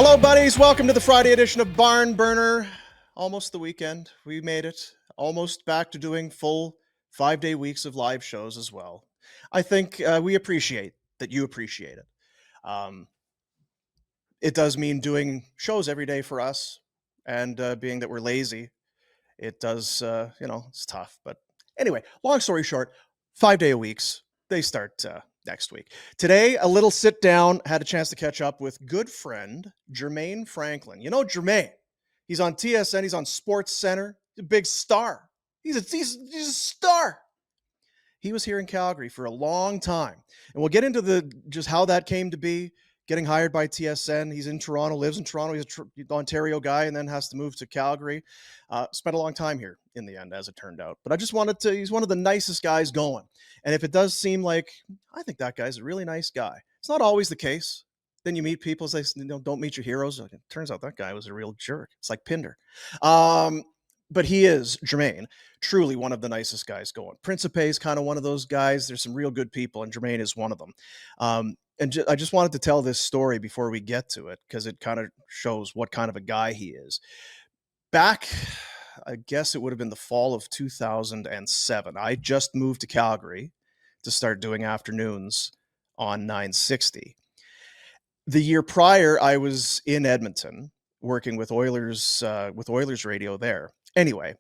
Hello, buddies. Welcome to the Friday edition of Barn Burner. Almost the weekend. We made it. Almost back to doing full 5-day weeks of live shows as well. I think we appreciate that you appreciate it. It does mean doing shows every day for us, and being that we're lazy, it does, it's tough. But anyway, long story short, 5-day weeks, they start next week. Today, a little sit down, had a chance to catch up with good friend Jermain Franklin. You know Jermain, he's on TSN, he's on SportsCentre, he's a big star. He's a star. He was here in Calgary for a long time, and we'll get into just how that came to be. Getting hired by TSN. He's in Toronto, lives in Toronto. He's an Ontario guy and then has to move to Calgary. Spent a long time here in the end, as it turned out. But I just wanted to, he's one of the nicest guys going. And if it does seem like, I think that guy's a really nice guy. It's not always the case. Then you meet people, say, don't meet your heroes. It turns out that guy was a real jerk. It's like Pinder. But he is, Jermain, truly one of the nicest guys going. Principe is kind of one of those guys. There's some real good people, and Jermain is one of them. I just wanted to tell this story before we get to it, because it kind of shows what kind of a guy he is. Back, I guess it would have been the fall of 2007. I just moved to Calgary to start doing afternoons on 960. The year prior, I was in Edmonton working with Oilers radio there. Anyway,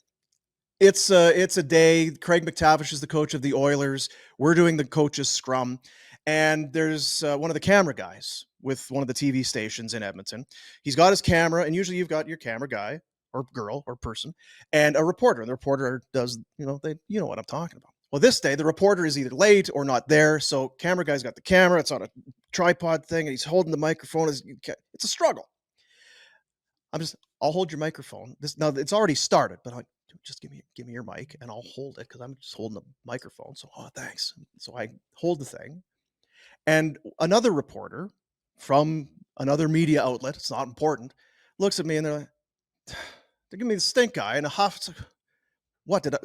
it's a day. Craig McTavish is the coach of the Oilers. We're doing the coach's scrum. And there's one of the camera guys with one of the TV stations in Edmonton. He's got his camera, and usually you've got your camera guy or girl or person and a reporter. And the reporter does, you know what I'm talking about. Well, this day, the reporter is either late or not there. So camera guy's got the camera. It's on a tripod thing, and he's holding the microphone. It's a struggle. I'll hold your microphone. Now it's already started, but just give me your mic and I'll hold it because I'm just holding the microphone. So, thanks. So I hold the thing. And another reporter from another media outlet, it's not important, looks at me and they're giving me the stink eye and a huff. It's like, what did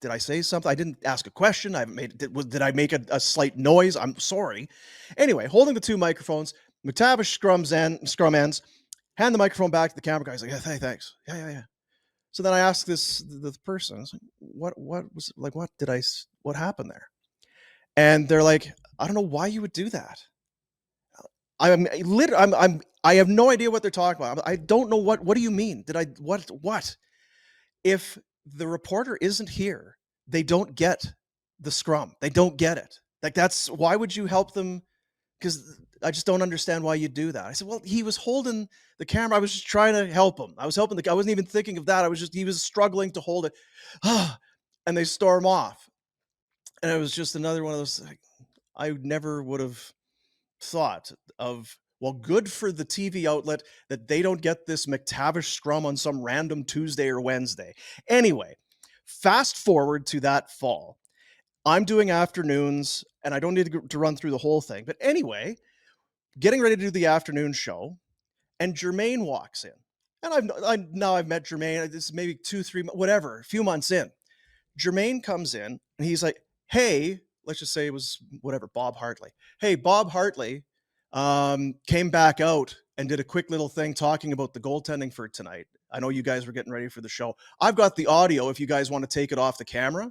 I say something? I didn't ask a question. Did I make a slight noise? I'm sorry. Anyway, holding the two microphones, McTavish scrum ends, hand the microphone back to the camera guy. He's like, yeah, hey, thanks. Yeah. So then I asked the person, I was like, what happened there? And they're like, I don't know why you would do that. I have no idea what they're talking about. I don't know what do you mean? What? If the reporter isn't here, they don't get the scrum. They don't get it. Like, why would you help them? Because I just don't understand why you do that. I said, well, he was holding the camera. I was just trying to help him. I was helping I wasn't even thinking of that. He was struggling to hold it. And they storm off. And it was just another one of those, I never would have thought of, well, good for the TV outlet that they don't get this McTavish scrum on some random Tuesday or Wednesday. Anyway, fast forward to that fall. I'm doing afternoons, and I don't need to run through the whole thing. But anyway, getting ready to do the afternoon show, and Jermain walks in. And I've met Jermain. This is maybe 2-3, whatever, a few months in. Jermain comes in, and he's like, hey, let's just say it was whatever, Bob Hartley. Hey, Bob Hartley came back out and did a quick little thing talking about the goaltending for tonight. I know you guys were getting ready for the show. I've got the audio if you guys want to take it off the camera.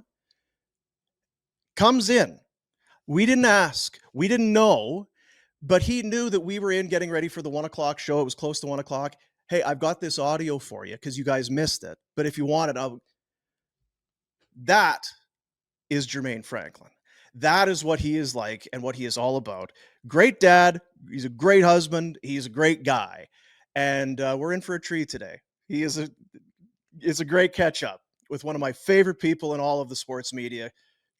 Comes in. We didn't ask. We didn't know, but he knew that we were getting ready for the 1:00 show. It was close to 1:00. Hey, I've got this audio for you because you guys missed it. But if you want it, that is Jermain Franklin. That is what he is like and what he is all about. Great dad. He's a great husband. He's a great guy. And we're in for a treat today. It's a great catch up with one of my favorite people in all of the sports media,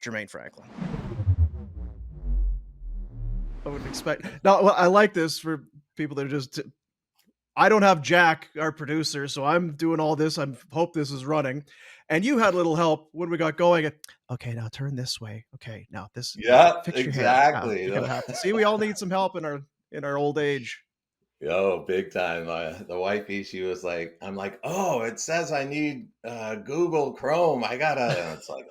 Jermain Franklin. I wouldn't expect. Now, I like this for people that are just. I don't have Jack, our producer, so I'm doing all this. I hope this is running. And you had a little help when we got going. Okay, now turn this way. Okay, now this. Yeah, fix your exactly. You're gonna have to see. We all need some help in our old age. Yo, big time. The wifey, she was like, I'm like, oh, it says I need Google Chrome. I gotta. And it's like,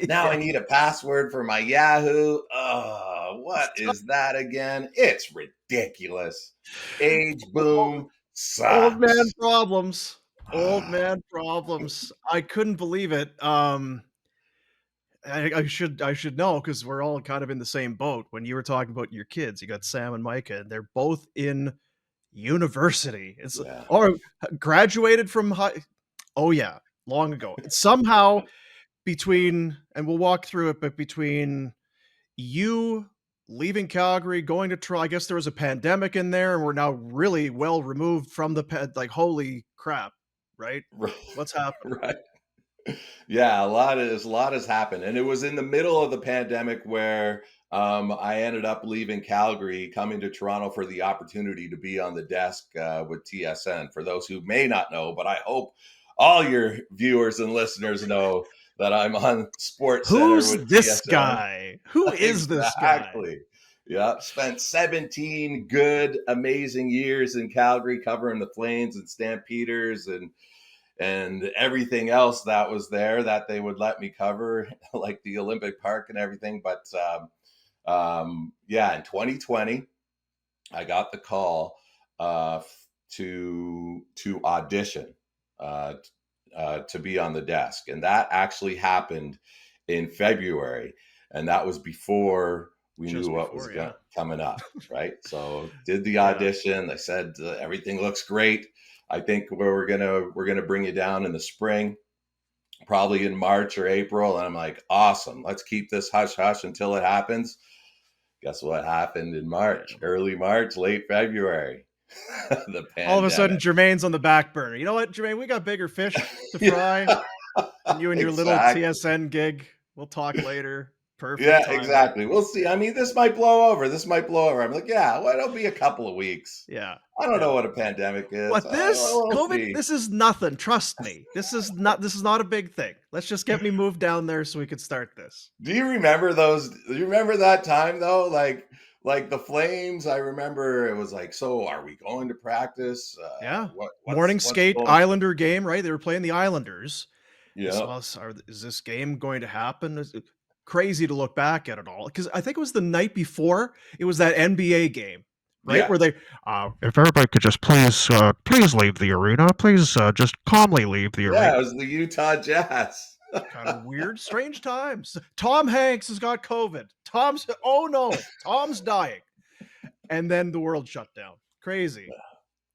now I need a password for my Yahoo. Oh what is that again? It's ridiculous. Age boom Old man sucks. problems. Old Ah, man problems. I couldn't believe it. I should know because we're all kind of in the same boat. When you were talking about your kids, you got Sam and Micah, and they're both in university. It's yeah. or graduated from high. Oh yeah, long ago. Somehow between, and we'll walk through it, but between you leaving Calgary, going to Toronto, I guess there was a pandemic in there, and we're now really well removed from like holy crap, right? Right. What's happening? Right. Yeah, a lot has happened, and it was in the middle of the pandemic where I ended up leaving Calgary, coming to Toronto for the opportunity to be on the desk with TSN. For those who may not know, but I hope all your viewers and listeners know that I'm on SportsCentre Who's with this TSN. guy? Who is this guy? Exactly. Yeah, spent 17 good, amazing years in Calgary covering the Flames and Stampeders and everything else that was there that they would let me cover, like the Olympic Park and everything. But yeah, in 2020, I got the call to audition uh, to be on the desk, and that actually happened in February, and that was before we knew Just what was before, yeah. coming up, right? So did the Yeah. audition. They said everything looks great. I think we're gonna bring you down in the spring, probably in March or April. And I'm like, awesome. Let's keep this hush hush until it happens. Guess what happened in March? Yeah. Early March, late February. The All of a sudden, pandemic. Jermaine's on the back burner. You know what, Jermaine? We got bigger fish to fry Yeah, than you and your little exactly. TSN gig. We'll talk later. Perfect Yeah, timing. exactly. We'll see. I mean, this might blow over. This might blow over. I'm like, yeah, well, it'll be a couple of weeks. Yeah. I don't know Yeah. what a pandemic is. What this We'll COVID? see. This is nothing. Trust me. This is not a big thing. Let's just get me moved down there so we could start this. Do you remember those? Do you remember that time though? Like the Flames. I remember it was like, so are we going to practice? Yeah. What's Morning skate going? Islander game, right? They were playing the Islanders. This Yeah, was, is this game going to happen? Crazy to look back at it all because I think it was the night before. It was that NBA game, right? yeah, Where they, if everybody could just please leave the arena, please just calmly leave the yeah. arena. It was the Utah Jazz. Kind of weird, strange times. Tom Hanks has got COVID. Oh no, Tom's dying. And then the world shut down. Crazy.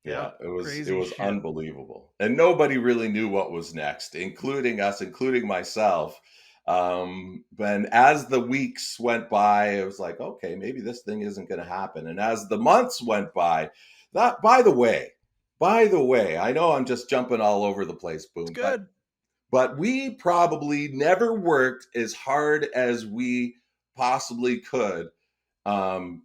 Yeah, Yep. it Crazy was shit. unbelievable, and nobody really knew what was next, including us, including myself. But as the weeks went by, it was like, okay, maybe this thing isn't going to happen. And as the months went by, that by the way, I know I'm just jumping all over the place, It's Boom, good. but we probably never worked as hard as we possibly could, um,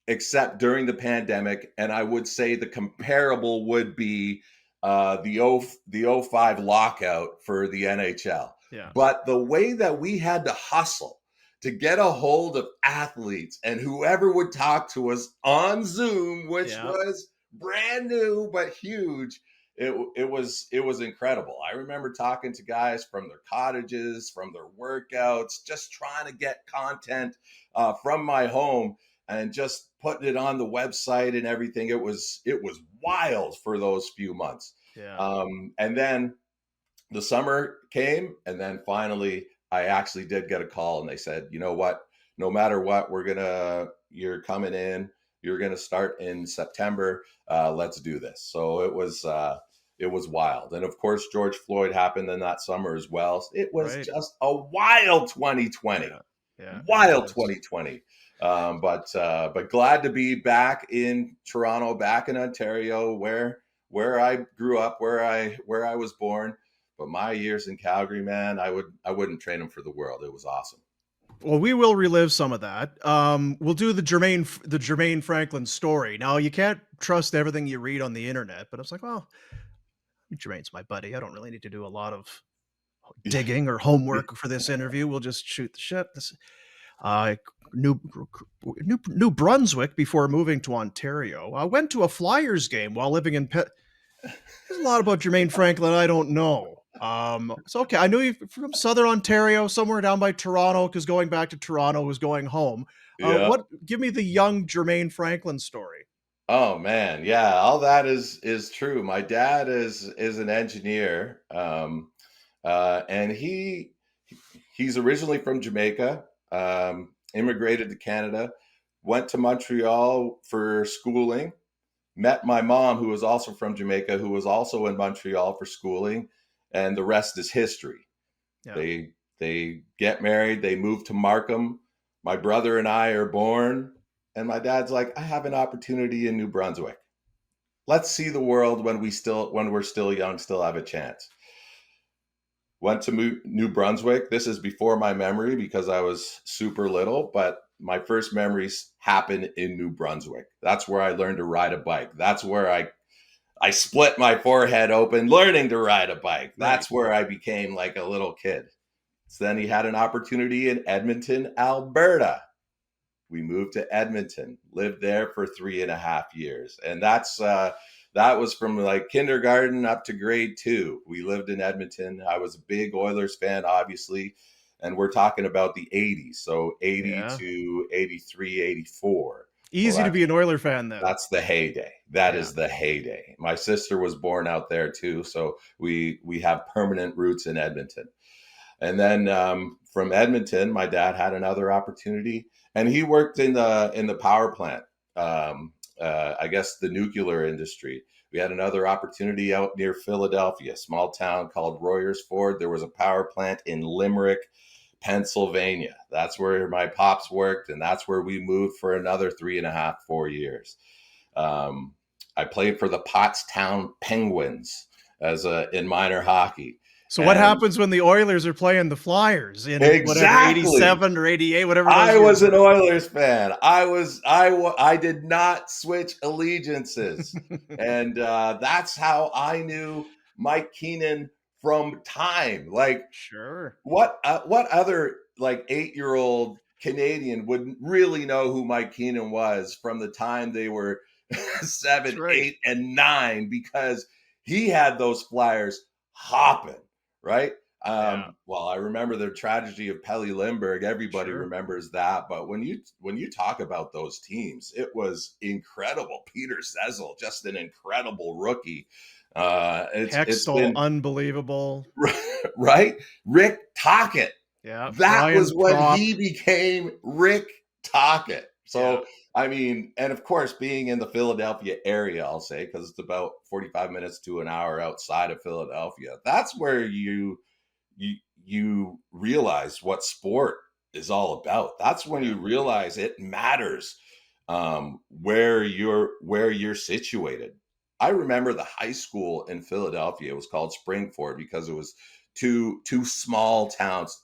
except during the pandemic. And I would say the comparable would be the '05 lockout for the NHL. Yeah. But the way that we had to hustle to get a hold of athletes and whoever would talk to us on Zoom, which Yeah. was brand new but huge, it was incredible. I remember talking to guys from their cottages, from their workouts, just trying to get content from my home and just putting it on the website and everything. It was wild for those few months, Yeah. and then the summer came, and then finally I actually did get a call, and they said, you know what, no matter what, you're coming in, you're gonna start in September. Let's do this. So it was wild, and of course George Floyd happened in that summer as well. It was Right. just a wild 2020. Yeah. Yeah. It Wild was. 2020. But glad to be back in Toronto, back in Ontario, where I grew up, where I was born. But my years in Calgary, man, I wouldn't trade them for the world. It was awesome. Well, we will relive some of that. We'll do the Jermain Franklin story. Now, you can't trust everything you read on the internet, but I was like, well, Jermaine's my buddy. I don't really need to do a lot of digging or homework for this interview. We'll just shoot the shit. Uh, New, New Brunswick before moving to Ontario. I went to a Flyers game while living in There's a lot about Jermain Franklin I don't know. It's okay. I knew you from Southern Ontario, somewhere down by Toronto, because going back to Toronto was going home. Yeah. Give me the young Jermain Franklin story. Oh man, yeah, all that is true. My dad is an engineer, and he's originally from Jamaica, immigrated to Canada, went to Montreal for schooling, met my mom, who was also from Jamaica, who was also in Montreal for schooling, and the rest is history. Yeah. They get married, they move to Markham. My brother and I are born, and my dad's like, I have an opportunity in New Brunswick. Let's see the world when we're still young, still have a chance. Went to New Brunswick. This is before my memory because I was super little, but my first memories happened in New Brunswick. That's where I learned to ride a bike. That's where I split my forehead open learning to ride a bike. Right. That's where I became like a little kid. So then he had an opportunity in Edmonton, Alberta. We moved to Edmonton, lived there for 3.5 years. And that was from like kindergarten up to grade 2. We lived in Edmonton. I was a big Oilers fan, obviously. And we're talking about the 80s. So 80 Yeah. to 83, 84. So Easy to be an Oiler fan then. that's the heyday. That Yeah. is the heyday. My sister was born out there too. So we have permanent roots in Edmonton. And then from Edmonton, my dad had another opportunity, and he worked in the power plant. I guess the nuclear industry. We had another opportunity out near Philadelphia, small town called Royersford. There was a power plant in Limerick, Pennsylvania. That's where my pops worked, and that's where we moved for another 3.5, 4 years. I played for the Pottstown Penguins in minor hockey. So what And happens when the Oilers are playing the Flyers in whatever exactly. 87 or 88, whatever those I years was an were? Oilers fan. I did not switch allegiances, and that's how I knew Mike Keenan from time. Like Sure. what other like 8-year-old Canadian would really know who Mike Keenan was from the time they were That's 7, right. 8, and 9 because he had those Flyers hopping, right? Yeah. Well, I remember the tragedy of Pelly Lindbergh. Everybody Sure. remembers that. But when you talk about those teams, it was incredible. Peter Cecil, just an incredible rookie. It's Hextall, been unbelievable. right. Rick Tocchet. Yeah. That Ryan was when Prop. he became Rick Tocchet. Yeah. So I mean, and of course, being in the Philadelphia area, I'll say, because it's about 45 minutes to an hour outside of Philadelphia. That's where you realize what sport is all about. That's when Yeah. you realize it matters where you're situated. I remember the high school in Philadelphia. It was called Springford because it was two small towns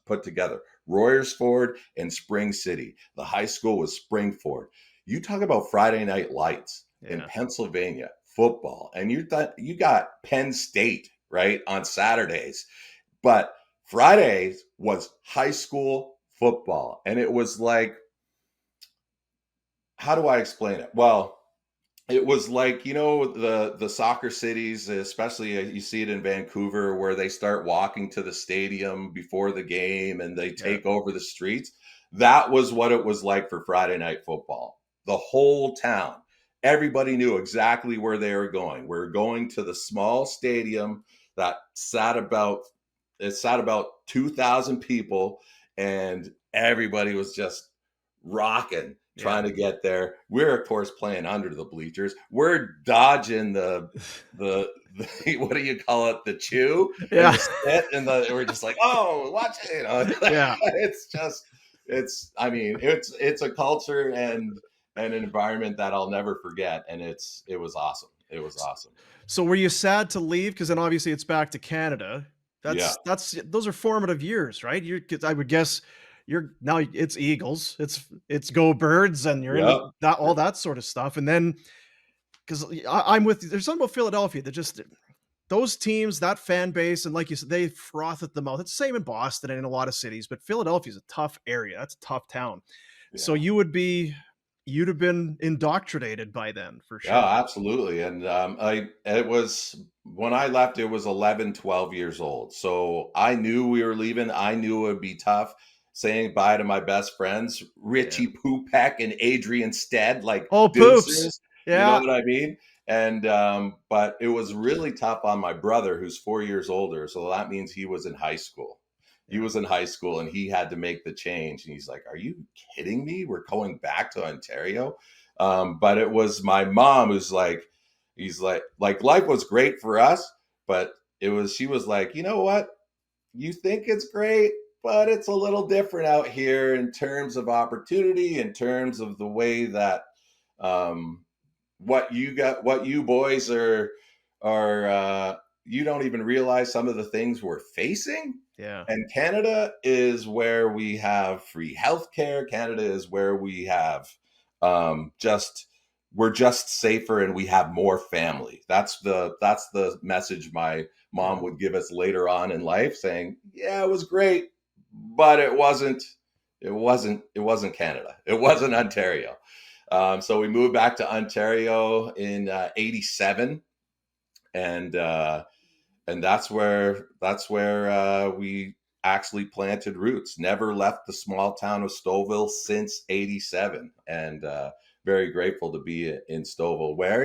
put together, Royersford and Spring City. The high school was Springford. You talk about Friday night lights in Yeah. Pennsylvania football, and you got Penn State right on Saturdays, but Fridays was high school football, and it was like, how do I explain it? Well, it was like, the soccer cities, especially you see it in Vancouver, where they start walking to the stadium before the game and they Yeah. take over the streets. That was what it was like for Friday night football. The whole town, everybody knew exactly where they were going. We're going to the small stadium that sat about 2,000 people, and everybody was just rocking Yeah. trying to get there. We're of course playing under the bleachers. We're dodging the what do you call it? The chew and Yeah. the spit and we're just like, oh, watch it. Yeah. I mean, it's a culture and an environment that I'll never forget. And it was awesome. It was awesome. So were you sad to leave? Because then obviously it's back to Canada. Yeah. That's those are formative years, right? 'Cause I would guess you're now it's Eagles, it's Go Birds, and you're into Yep. that all that sort of stuff. And then because I'm with you, there's something about Philadelphia that just those teams, that fan base, and like you said, they froth at the mouth. It's the same in Boston and in a lot of cities, but Philadelphia is a tough area. That's a tough town. So Yeah. you'd have been indoctrinated by then for Yeah, sure. absolutely. And it was when I left, it was 11, 12 years old. So I knew we were leaving. I knew it would be tough. saying bye to my best friends, Yeah. Richie Pupek and Adrian Stead, like Oh, Poops. deuces. You know Yeah. what I mean? And but it was really tough on my brother, who's 4 years older. So that means he was in high school. He Yeah. was in high school and he had to make the change. And he's like, "Are you kidding me? We're going back to Ontario." But it was my mom who's like, he's like life was great for us, but she was like, you know what? You think it's great, but it's a little different out here in terms of opportunity, in terms of the way that um, what you boys are you don't even realize some of the things we're facing. Yeah. And Canada is where we have free healthcare. Canada is where we have just we're just safer and we have more family. That's the message my mom would give us later on in life, saying, "Yeah, it was great, but it wasn't Canada. It wasn't Ontario." So we moved back to Ontario in '87, and that's where we actually planted roots. Never left the small town of Stouffville since '87, and very grateful to be in Stouffville, where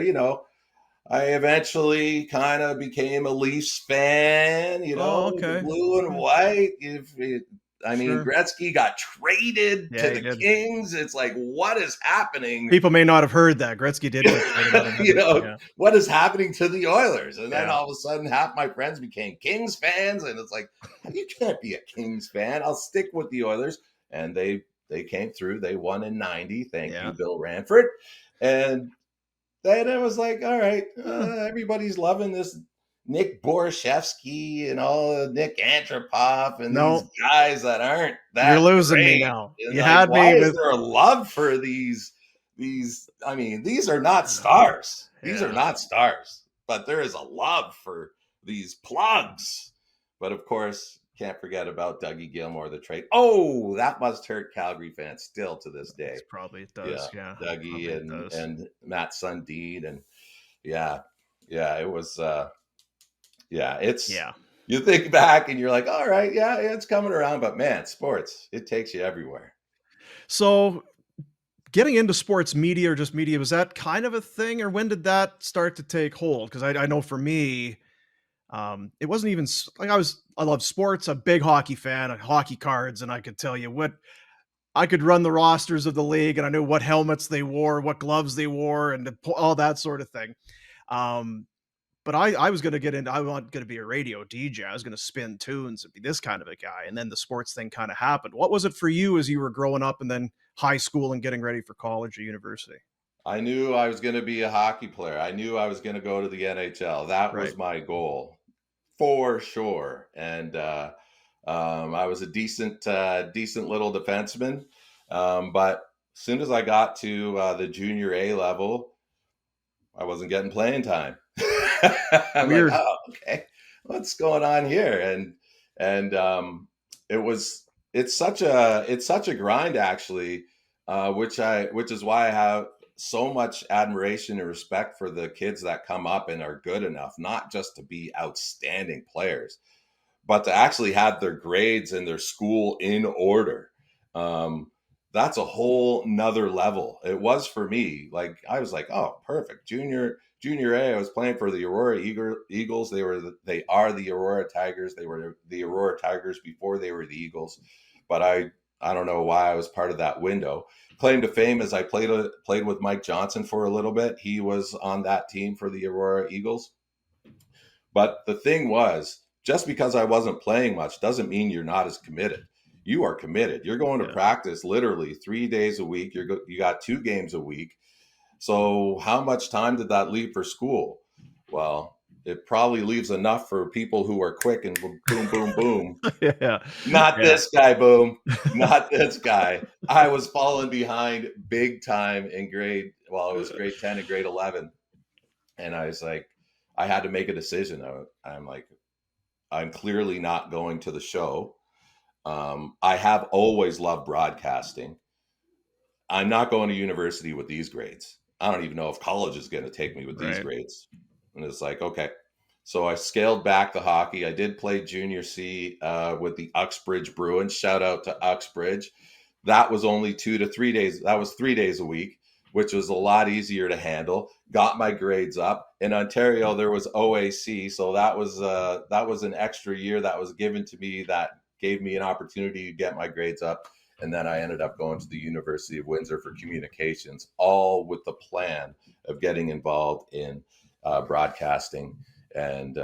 I eventually kind of became a Leafs fan, Oh, the okay. blue and Okay. white. I mean, Sure. Gretzky got traded Yeah, to he the did. Kings. It's like, what is happening? People may not have heard that. Gretzky did get traded out of Edmonton. Yeah. What is happening to the Oilers? And then Yeah. all of a sudden, half my friends became Kings fans. And it's like, you can't be a Kings fan. I'll stick with the Oilers. And they came through. They won in '90. Thank Yeah. you, Bill Ranford. And then it was like, all right, Huh. everybody's loving this Nick Borshevsky and all Nick Antropov and these No, guys that aren't you're that losing me great. now. And You like, had me why is with there a love for these? I mean, these are not stars. These are yeah. not stars, but there is a love for these plugs. But of course, can't forget about Dougie Gilmore, the trade. Oh, that must hurt Calgary fans still to this day. It's probably it Yeah, does. Yeah. Dougie Probably it and does. and Matt Sundin, and yeah, yeah, it was yeah, it's Yeah. you think back and you're like, all right, yeah, it's coming around, but man, sports, it takes you everywhere. So getting into sports media or just media, was that kind of a thing, or when did that start to take hold? Because I know for me, it wasn't even like I love sports, a big hockey fan, hockey cards, and I could tell you what I could run the rosters of the league, and I knew what helmets they wore, what gloves they wore, and all that sort of thing. Um, but I was going to get into, I was going to be a radio DJ. I was going to spin tunes and be this kind of a guy. And then the sports thing kind of happened. What was it for you as you were growing up and then high school and getting ready for college or university? I knew I was going to be a hockey player. I knew I was going to go to the NHL. That Right. was my goal for sure. And I was a decent little defenseman. But as soon as I got to the junior A level, I wasn't getting playing time. I'm like, Weird. oh, okay, what's going on here? And it was it's such a grind actually, which is why I have so much admiration and respect for the kids that come up and are good enough, not just to be outstanding players, but to actually have their grades and their school in order. Um, that's a whole nother level. It was for me. Like I was like, oh, perfect. Junior A. I was playing for the Aurora Eagles. They are the Aurora Tigers. They were the Aurora Tigers before they were the Eagles. But I don't know why I was part of that window. Claim to fame is I played with Mike Johnson for a little bit. He was on that team for the Aurora Eagles. But the thing was, just because I wasn't playing much doesn't mean you're not as committed. You are committed. You're going to Yeah. practice literally 3 days a week. You got 2 games a week. So how much time did that leave for school? Well, it probably leaves enough for people who are quick and boom, boom, boom. Yeah. Not Yeah. this guy, boom. Not this guy. I was falling behind big time in it was grade 10 and grade 11. And I was like, I had to make a decision. I'm like, I'm clearly not going to the show. I have always loved broadcasting. I'm not going to university with these grades. I don't even know if college is going to take me with these Right. grades. And it's like, okay. So I scaled back the hockey. I did play junior C with the Uxbridge Bruins. Shout out to Uxbridge. That was only 2 to 3 days. That was 3 days a week, which was a lot easier to handle. Got my grades up. In Ontario, there was OAC, so that was an extra year that was given to me that gave me an opportunity to get my grades up. And then I ended up going to the University of Windsor for communications, all with the plan of getting involved in broadcasting and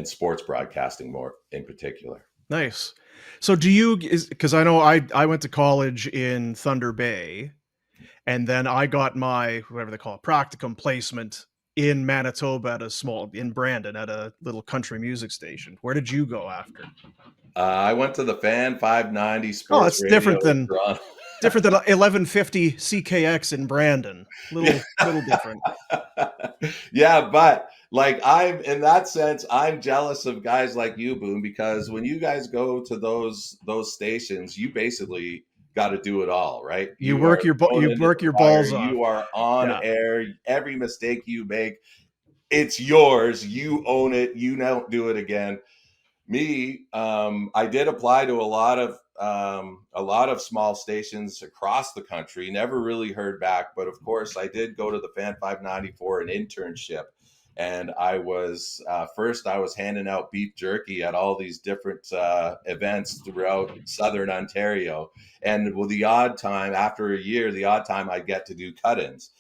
sports broadcasting more in particular. Nice. So do you, because I know I went to college in Thunder Bay, and then I got my, whatever they call it, practicum placement in Manitoba in Brandon at a little country music station. Where did you go after? I went to the Fan 590 Oh, Sports that's Radio in Toronto. different than 1150 CKX in Brandon. Little different. Yeah, but like I'm in that sense, I'm jealous of guys like you, Boone, because when you guys go to those stations, you basically got to do it all, right? You You are work your thrown into the fire. balls off. You are on Yeah. air. Every mistake you make, it's yours. You own it. You don't do it again. Me, I did apply to a lot of small stations across the country. Never really heard back, but of course, I did go to the Fan 590 for an internship, and I was first. I was handing out beef jerky at all these different events throughout Southern Ontario, and with the odd time after a year, the odd time I get to do cut-ins.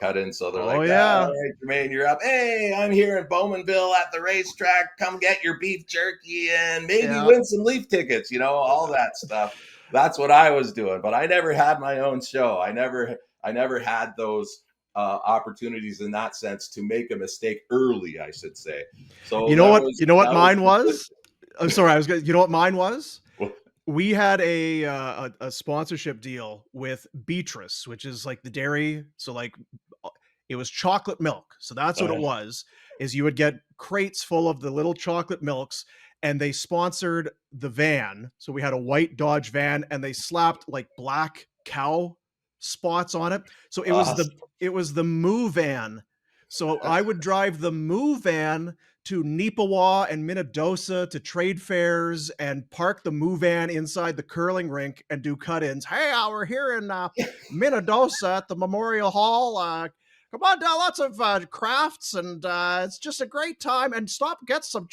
Cut-ins. So they're like, yeah. all right, Jermain, you're up. Hey, I'm here in Bowmanville at the racetrack. Come get your beef jerky and maybe win some Leaf tickets, all that stuff. That's what I was doing. But I never had my own show. I never had those opportunities in that sense to make a mistake early, I should say. So you know what mine was? I'm sorry, you know what mine was? We had a sponsorship deal with Beatrice, which is like the dairy. So like it was chocolate milk. So that's what it was, is you would get crates full of the little chocolate milks, and they sponsored the van. So we had a white Dodge van, and they slapped like black cow spots on it. So it was the Moo van. So I would drive the Moo van to Neepawa and Minnedosa to trade fairs and park the Moo van inside the curling rink and do cut-ins. Hey, we're here in Minnedosa at the Memorial Hall. Come on down, lots of crafts, and it's just a great time. And get some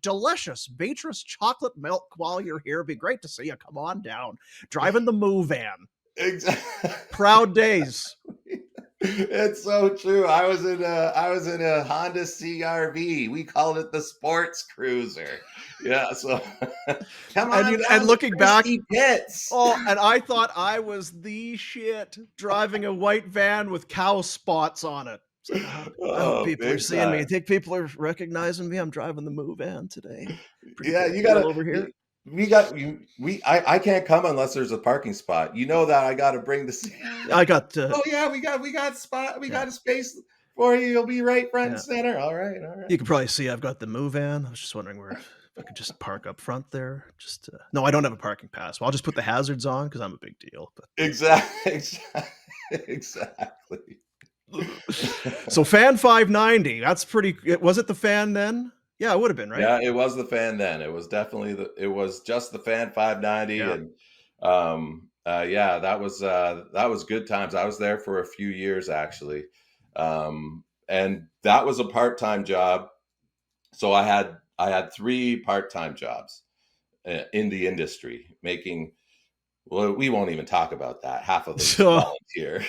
delicious Beatrice chocolate milk while you're here. It'd be great to see you. Come on down. Driving the Moo van. Exactly. Proud days. It's so true. I was in a Honda CRV. We called it the sports cruiser. Yeah. So come on. And looking back, pits. and I thought I was the shit driving a white van with cow spots on it. I hope people are seeing me. I think people are recognizing me. I'm driving the Moo van today. You got to over here. I can't come unless there's a parking spot. You know that I got to bring the. I got. We got spot. We got a space for you. You'll be right front and center. All right. You can probably see I've got the Moo van. I was just wondering if I could just park up front there. No, I don't have a parking pass. Well, I'll just put the hazards on because I'm a big deal. But exactly. So Fan 590. That's pretty. Was it the Fan then? Yeah, it would have been, right? Yeah, it was the Fan then. It was definitely it was just the Fan 590. Yeah. And that was good times. I was there for a few years actually. And that was a part-time job. So I had 3 part-time jobs in the industry making, well, we won't even talk about that. Half of them volunteer.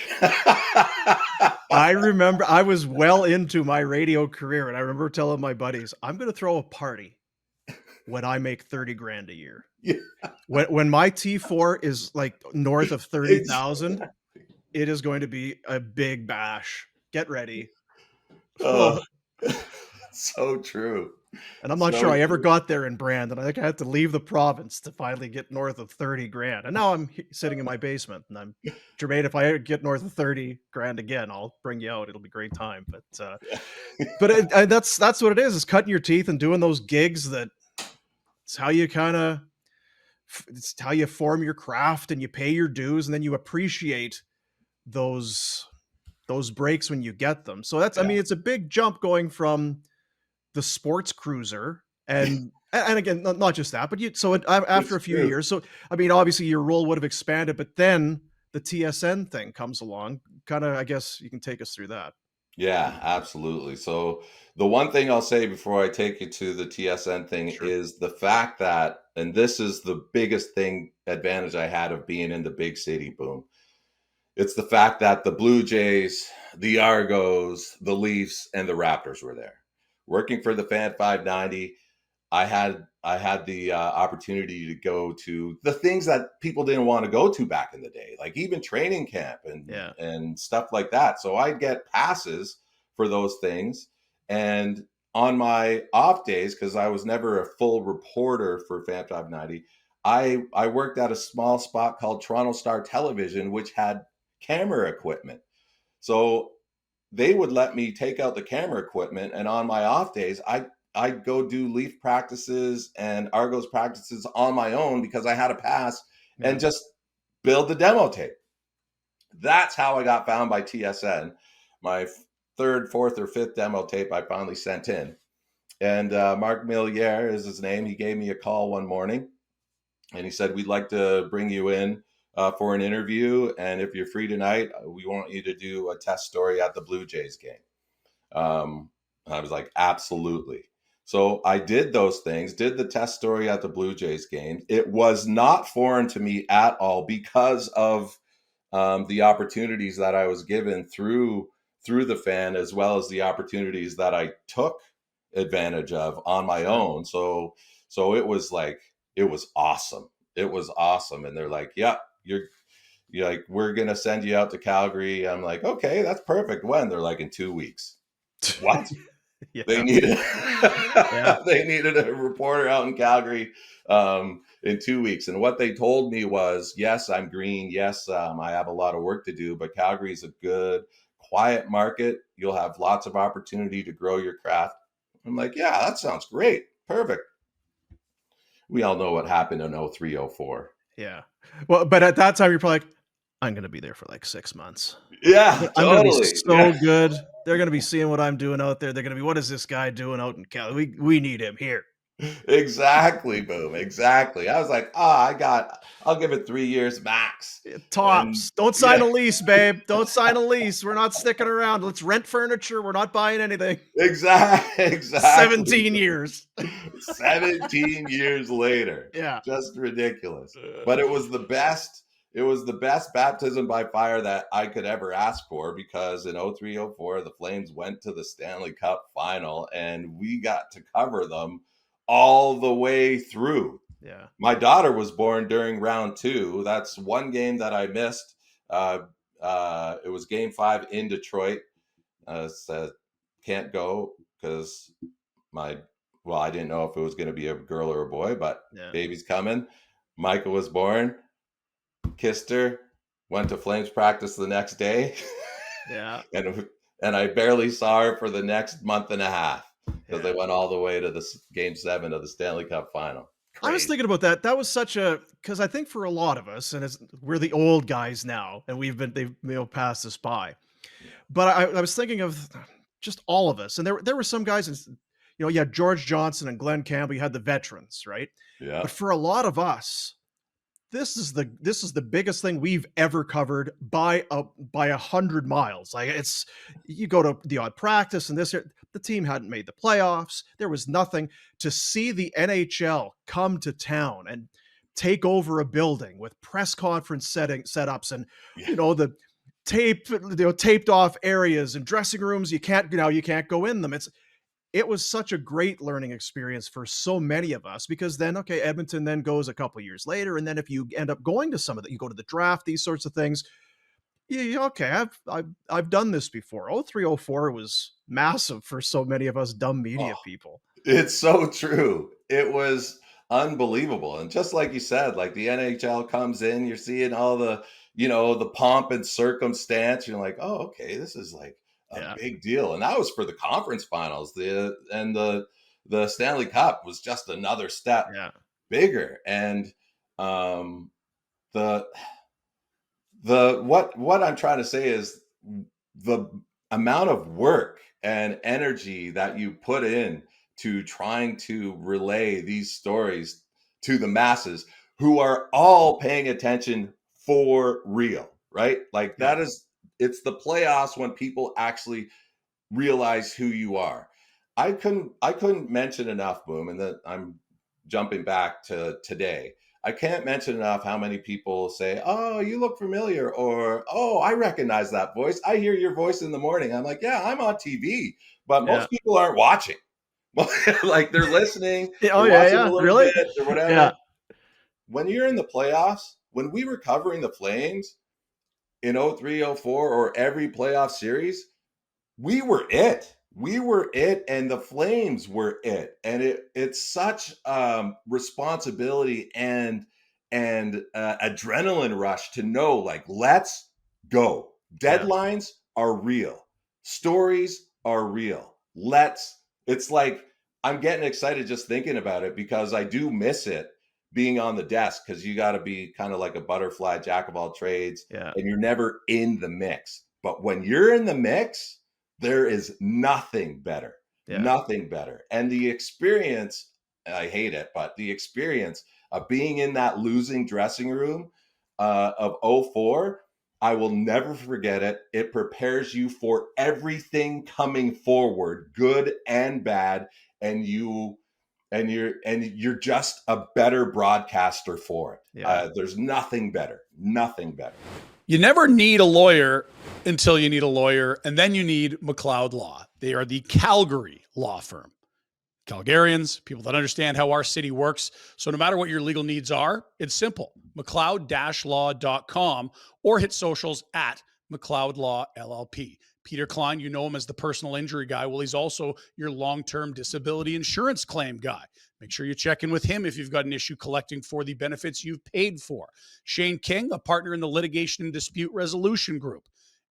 I remember I was well into my radio career, and I remember telling my buddies, I'm going to throw a party when I make 30 grand a year. Yeah. When my T4 is like north of 30,000, it is going to be a big bash. Get ready. So true. And I'm not sure I ever got there in Brandon. I think I had to leave the province to finally get north of 30 grand. And now I'm sitting in my basement, and I'm, Jermain, if I get north of 30 grand again, I'll bring you out. It'll be a great time. But that's what it is cutting your teeth and doing those gigs. It's how you it's how you form your craft and you pay your dues, and then you appreciate those breaks when you get them. So I mean, it's a big jump going from the sports cruiser, and again, not just that, but after It's a few true. years, so I mean, obviously your role would have expanded, but then the TSN thing comes along. Kind of, I guess you can take us through that. Yeah, absolutely. So the one thing I'll say before I take you to the TSN thing Sure. is the fact that, and this is the biggest thing advantage I had of being in the big city, boom. It's the fact that the Blue Jays, the Argos, the Leafs, and the Raptors were there. Working for the Fan 590, I had the opportunity to go to the things that people didn't want to go to back in the day, like even training camp Yeah. and stuff like that. So I'd get passes for those things, and on my off days, because I was never a full reporter for Fan 590, I worked at a small spot called Toronto Star Television, which had camera equipment. So they would let me take out the camera equipment, and on my off days, I'd go do Leaf practices and Argos practices on my own because I had a pass Yeah. and just build the demo tape. That's how I got found by TSN. My third, fourth, or fifth demo tape I finally sent in. And Mark Milliere is his name. He gave me a call one morning and he said, "We'd like to bring you in for an interview. And if you're free tonight, we want you to do a test story at the Blue Jays game." I was like, absolutely. So I did those things, did the test story at the Blue Jays game. It was not foreign to me at all because of the opportunities that I was given through the Fan, as well as the opportunities that I took advantage of on my Sure. own. So it was like, it was awesome. It was awesome. And they're like, "Yeah, you're like, we're gonna send you out to Calgary." I'm like, "Okay, that's perfect." When? They're like, "In 2 weeks." What? They Yeah. needed Yeah. they needed a reporter out in Calgary in 2 weeks. And what they told me was, "Yes, I'm green. Yes, I have a lot of work to do, but Calgary is a good, quiet market. You'll have lots of opportunity to grow your craft." I'm like, "Yeah, that sounds great. Perfect." We all know what happened in 0304. Yeah. Well, but at that time, you're probably like, I'm going to be there for like 6 months. Yeah, I'm going to be totally. so Yeah. good. They're going to be seeing what I'm doing out there. They're going to be, what is this guy doing out in Cali? We need him here. Exactly, boom. Exactly. I was like, I'll give it 3 years max. Yeah, And tops. Don't sign yeah, a lease, babe. Don't sign a lease. We're not sticking around. Let's rent furniture. We're not buying anything. exactly. 17 years. 17 years later. Yeah. Just ridiculous. But it was the best. It was the best baptism by fire that I could ever ask for, because in 0304 the Flames went to the Stanley Cup final and we got to cover them all the way through. Yeah. My daughter was born during round two. That's one game that I missed. Uh, it was game 5 in Detroit. Said can't go because my I didn't know if it was going to be a girl or a boy, but Yeah. baby's coming. Michael was born, kissed her, went to Flames practice the next day, Yeah. and I barely saw her for the next month and a half because they Yeah. went all the way to the game 7 of the Stanley Cup final. I was Crazy. thinking about that. That was such a, because I think for a lot of us, and we're the old guys now, and they've passed us by. But I was thinking of just all of us, and there were some guys, you had George Johnson and Glenn Campbell. You had the veterans, right? Yeah. But for a lot of us, this is the biggest thing we've ever covered by 100 miles. Like, it's, you go to the odd practice, and the team hadn't made the playoffs. There was nothing. To see the NHL come to town and take over a building with press conference setups, and Yeah. the taped off areas and dressing rooms, you can't go in them. It was such a great learning experience for so many of us, because then, okay, Edmonton then goes a couple years later, and then if you end up going to some of that, you go to the draft, these sorts of things. Yeah, okay, I've done this before. 0304 was massive for so many of us dumb Oh, media people. it's so true. It was unbelievable. And just like you said, like the NHL comes in, you're seeing all the pomp and circumstance. You're like, "Oh, okay, this is like a Yeah, big deal." And that was for the conference finals. The Stanley Cup was just another step yeah, bigger. And um the what I'm trying to say is the amount of work and energy that you put in to trying to relay these stories to the masses who are all paying attention for real, right? Like Yeah. it's the playoffs when people actually realize who you are. I couldn't mention enough, Boom, and that I'm jumping back to today. I can't mention enough how many people say, "Oh, you look familiar," or "Oh, I recognize that voice. I hear your voice in the morning." I'm like, "Yeah, I'm on TV," but Yeah. most people aren't watching. Like they're listening, Oh they're yeah, watching a yeah. little Really? bit or Yeah. whatever. When you're in the playoffs, when we were covering the Flames in 03, 04, or every playoff series, we were it. We were it, and the Flames were it. And it's such responsibility and adrenaline rush to know, like, let's go. Yeah. Deadlines are real. Stories are real. Let's. It's like I'm getting excited just thinking about it because I do miss it being on the desk because you got to be kind of like a butterfly, jack of all trades, Yeah. and you're never in the mix. But when you're in the mix, there is nothing better, Yeah. nothing better. And the experience, I hate it, but the experience of being in that losing dressing room of '04, I will never forget it. It prepares you for everything coming forward, good and bad, and you're just a better broadcaster for it. Yeah. There's nothing better, nothing better. You never need a lawyer until you need a lawyer, and then you need McLeod Law. They are the Calgary law firm. Calgarians, people that understand how our city works. So no matter what your legal needs are, it's simple. McLeod-law.com or hit socials at McLeod Law LLP. Peter Klein, you know him as the personal injury guy. Well, he's also your long-term disability insurance claim guy. Make sure you check in with him if you've got an issue collecting for the benefits you've paid for. Shane King, a partner in the Litigation and Dispute Resolution Group.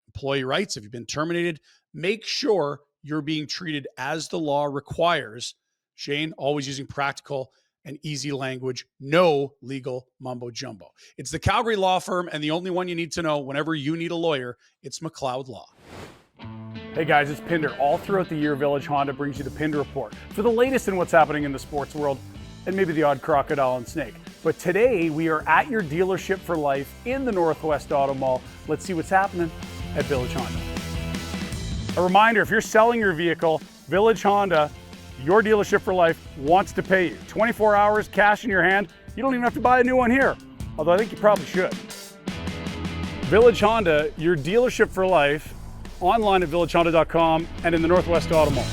Employee rights, if you've been terminated, make sure you're being treated as the law requires. Shane, always using practical and easy language, no legal mumbo jumbo. It's the Calgary law firm, and the only one you need to know whenever you need a lawyer, it's McLeod Law. Hey guys, it's Pinder. All throughout the year, Village Honda brings you the Pinder Report for the latest in what's happening in the sports world and maybe the odd crocodile and snake. But today we are at your dealership for life in the Northwest Auto Mall. Let's see what's happening at Village Honda. A reminder, if you're selling your vehicle, Village Honda, your dealership for life, wants to pay you. 24 hours, cash in your hand. You don't even have to buy a new one here, although I think you probably should. Village Honda, your dealership for life, online at villagehonda.com and in the Northwest Auto Mall.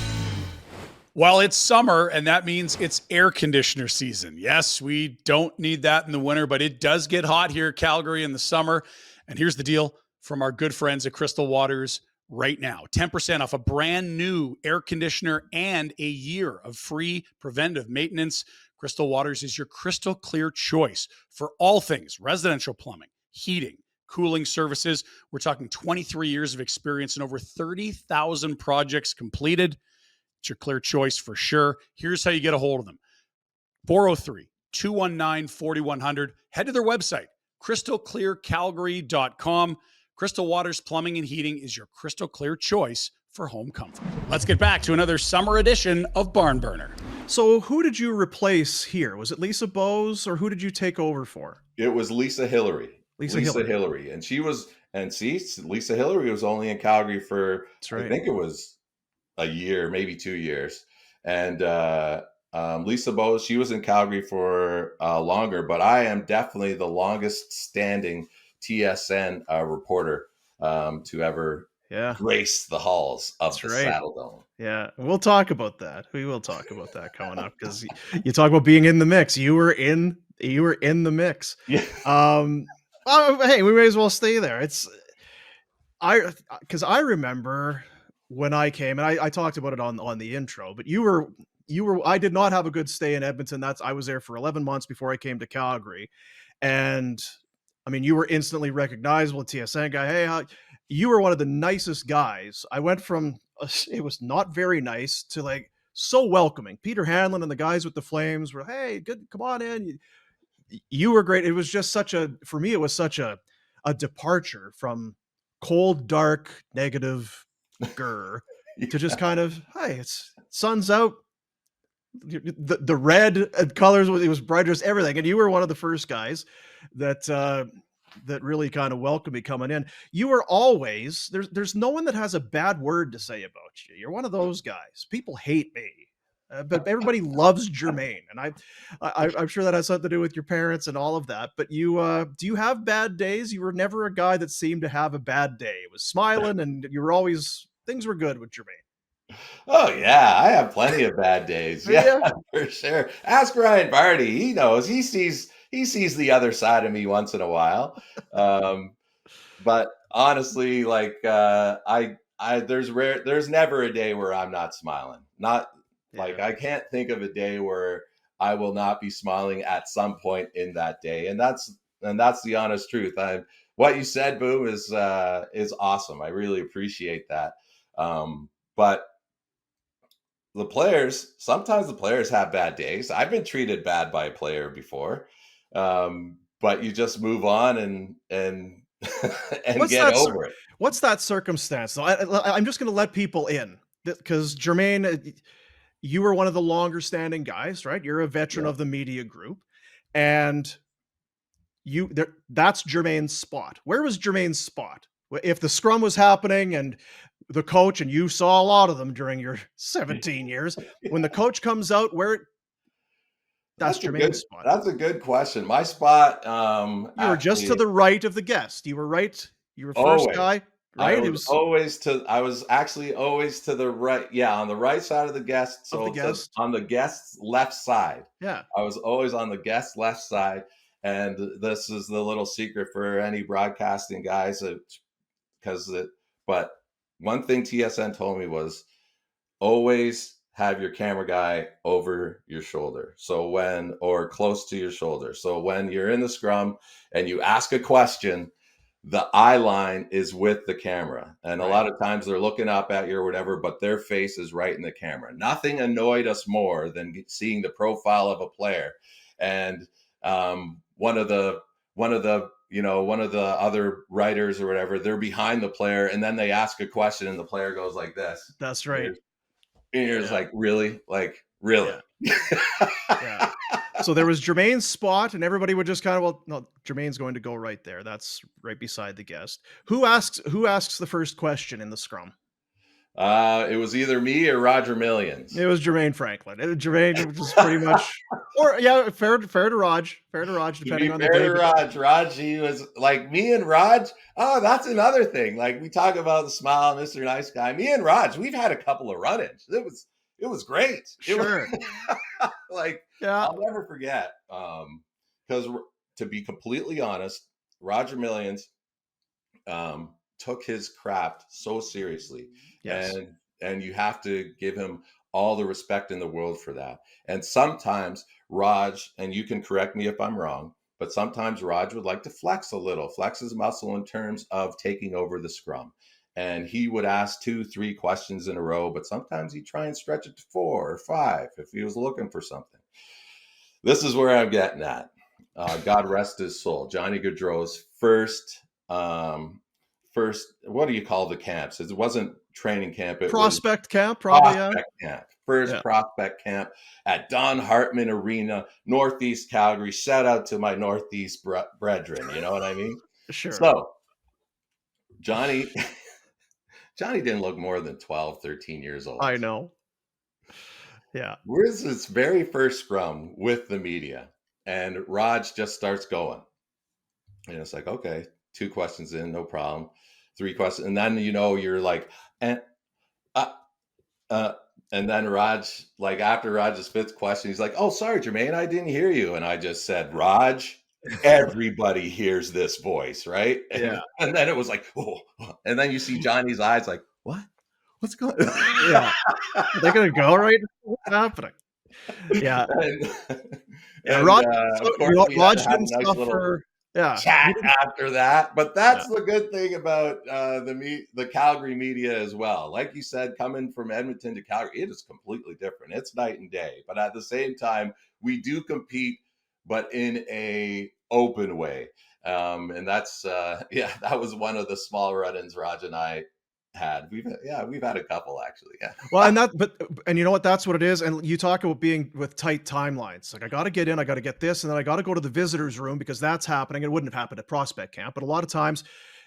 Well, it's summer, and that means it's air conditioner season. Yes, we don't need that in the winter, but it does get hot here at Calgary in the summer. And here's the deal from our good friends at Crystal Waters right now. 10% off a brand new air conditioner and a year of free preventive maintenance. Crystal Waters is your crystal clear choice for all things residential plumbing, heating, cooling services. We're talking 23 years of experience and over 30,000 projects completed. It's your clear choice for sure. Here's how you get a hold of them. 403-219-4100. Head to their website, crystalclearcalgary.com. Crystal Waters Plumbing and Heating is your crystal clear choice for home comfort. Let's get back to another summer edition of Barn Burner. So who did you replace here? Was it Lisa Bowes, or who did you take over for? It was Lisa Hillary. Lisa Hillary. And Lisa Hillary was only in Calgary for, That's right. I think it was a year, maybe 2 years. And Lisa Bowes, she was in Calgary for longer, but I am definitely the longest standing TSN reporter to ever grace the halls of the Saddle Dome. Yeah, we'll talk about that. We will talk about that coming up because you talk about being in the mix. You were in the mix. Yeah. Hey, we may as well stay there. Because I remember when I came, and I talked about it on the intro, but you were I did not have a good stay in Edmonton. I was there for 11 months before I came to Calgary. And I mean, you were instantly recognizable, TSN guy. Hey, you were one of the nicest guys. I went from it was not very nice to like so welcoming. Peter Hanlon and the guys with the Flames were, hey, good, come on in. You were great. It was just for me, it was such a departure from cold, dark, negative to just kind of, hey, it's sun's out. the red colors, it was brighter as everything. And you were one of the first guys that that really kind of welcomed me coming in. You were always there's no one that has a bad word to say about you. You're one of those guys. People hate me. But everybody loves Jermain, and I'm sure that has something to do with your parents and all of that. But you, do you have bad days? You were never a guy that seemed to have a bad day. It was smiling, and you were always things were good with Jermain. Oh yeah, I have plenty of bad days. Yeah, for sure. Ask Ryan Barty. He knows. He sees the other side of me once in a while. But honestly, like there's never a day where I'm not smiling. Not like I can't think of a day where I will not be smiling at some point in that day. And that's the honest truth. What you said, Boom, is awesome. I really appreciate that. But sometimes the players have bad days. I've been treated bad by a player before. But you just move on and and get over it. What's that circumstance? So I'm just going to let people in because Jermain, you were one of the longer standing guys, right? You're a veteran of the media group, and that's Jermain's spot. Where was Jermain's spot? If the scrum was happening and the coach, and you saw a lot of them during your 17 years, when the coach comes out, that's Jermain's spot. That's a good question. My spot, you were just to the right of the guest. You were right. You were first guy. Right? I was actually always to the right. Yeah, on the right side of the guest. So on the guest's left side. Yeah. I was always on the guest's left side. And this is the little secret for any broadcasting guys, but one thing TSN told me was always have your camera guy over your shoulder. Or close to your shoulder. So when you're in the scrum and you ask a question, the eye line is with the camera. And a lot of times they're looking up at you or whatever, but their face is right in the camera. Nothing annoyed us more than seeing the profile of a player. And one of the other writers or whatever, they're behind the player and then they ask a question and the player goes like this. That's right. And you're just like, really? Like, really? Yeah. So there was Jermain's spot, and everybody would just kind of, no, Jermain's going to go right there. That's right beside the guest. Who asks the first question in the scrum? It was either me or Roger Millions. It was Jermain Franklin. Jermain was pretty much, fair to Raj, depending on the day. Fair to Raj, he was like me and Raj. Oh, that's another thing. Like we talk about the smile, Mr. Nice Guy. Me and Raj, we've had a couple of run-ins. It was great. Sure. I'll never forget. Because to be completely honest, Roger Millions took his craft so seriously. Yes. And you have to give him all the respect in the world for that. And sometimes Raj, and you can correct me if I'm wrong, but sometimes Raj would like to flex his muscle in terms of taking over the scrum. And he would ask 2-3 questions in a row, but sometimes he'd try and stretch it to 4 or 5 if he was looking for something. This is where I'm getting at. God rest his soul. Johnny Gaudreau's first, what do you call the camps? It wasn't training camp. It prospect was camp, probably. Prospect camp. First prospect camp at Don Hartman Arena, Northeast Calgary. Shout out to my Northeast brethren. You know what I mean? Sure. So Johnny didn't look more than 12, 13 years old. I know. Yeah. Where's his very first scrum with the media? And Raj just starts going. And it's like, okay, 2 questions in, no problem. 3 questions. And then, you're like, and then Raj, like after Raj's 5th question, he's like, oh, sorry, Jermain, I didn't hear you. And I just said, Raj, everybody hears this voice, right? Yeah. And then it was like, oh, and then you see Johnny's eyes like, what? What's going on? Yeah. They're going to go right? What's happening? Yeah. Raj didn't stop for chat after that. But that's the good thing about the Calgary media as well. Like you said, coming from Edmonton to Calgary, it is completely different. It's night and day. But at the same time, we do compete, but in a open way. And that's that was one of the small run-ins Raj and I had. We've had a couple actually. Yeah. Well, and you know what? That's what it is. And you talk about being with tight timelines. Like, I got to get in, I got to get this, and then I got to go to the visitors room because that's happening. It wouldn't have happened at prospect camp, but a lot of times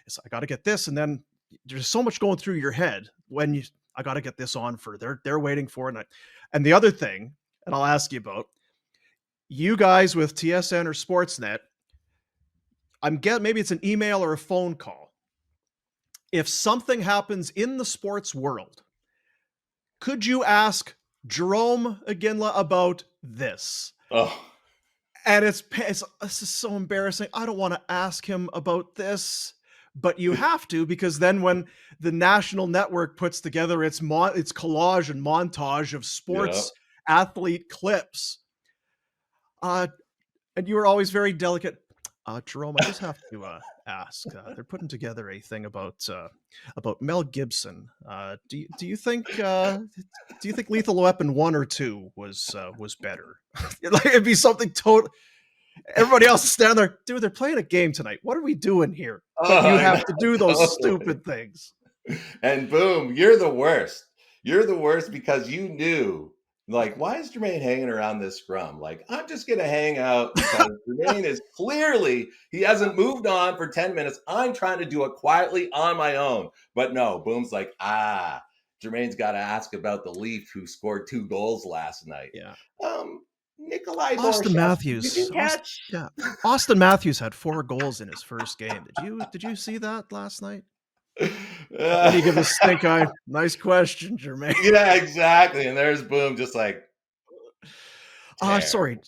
it's I got to get this, and then there's so much going through your head when I got to get this on for they're waiting for it. And the other thing, and I'll ask you about you guys with TSN or Sportsnet. Maybe it's an email or a phone call. If something happens in the sports world, could you ask Jarome Iginla about this? Oh, And it's just so embarrassing. I don't want to ask him about this, but you have to, because then when the national network puts together its collage and montage of sports athlete clips, and you were always very delicate. Jarome, I just have to ask. They're putting together a thing about Mel Gibson. Do you think Lethal Weapon 1 or 2 was better? Like, it'd be something total. Everybody else is standing there, dude. They're playing a game tonight. What are we doing here? But you have to do those stupid things. And boom, you're the worst. You're the worst because you knew. Like, why is Jermain hanging around this scrum? Like, I'm just going to hang out because Jermain is clearly, he hasn't moved on for 10 minutes. I'm trying to do it quietly on my own. But no, Boom's like, Jermain's got to ask about the Leaf who scored 2 goals last night. Yeah. Nikolai Austin Borshak, Matthews. did you catch? Austin Matthews had 4 goals in his first game. Did you see that last night? Then you give a stink eye. Nice question, Jermain. Yeah, exactly. And there's Boom, just like. Sorry,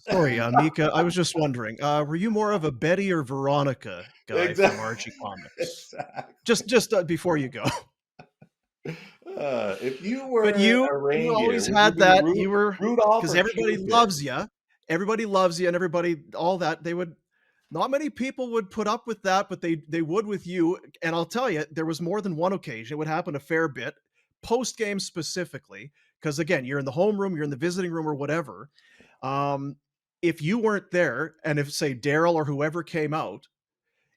Mika. I was just wondering. Were you more of a Betty or Veronica guy from Archie Comics? Exactly. Just before you go. If you were, but you always had that. You were Rudolph, because everybody loves you. Everybody loves you, and everybody all that. They would. Not many people would put up with that, but they would with you. And I'll tell you, there was more than one occasion. It would happen a fair bit, post game specifically, because again, you're in the homeroom, you're in the visiting room, or whatever. If you weren't there, and if say Daryl or whoever came out,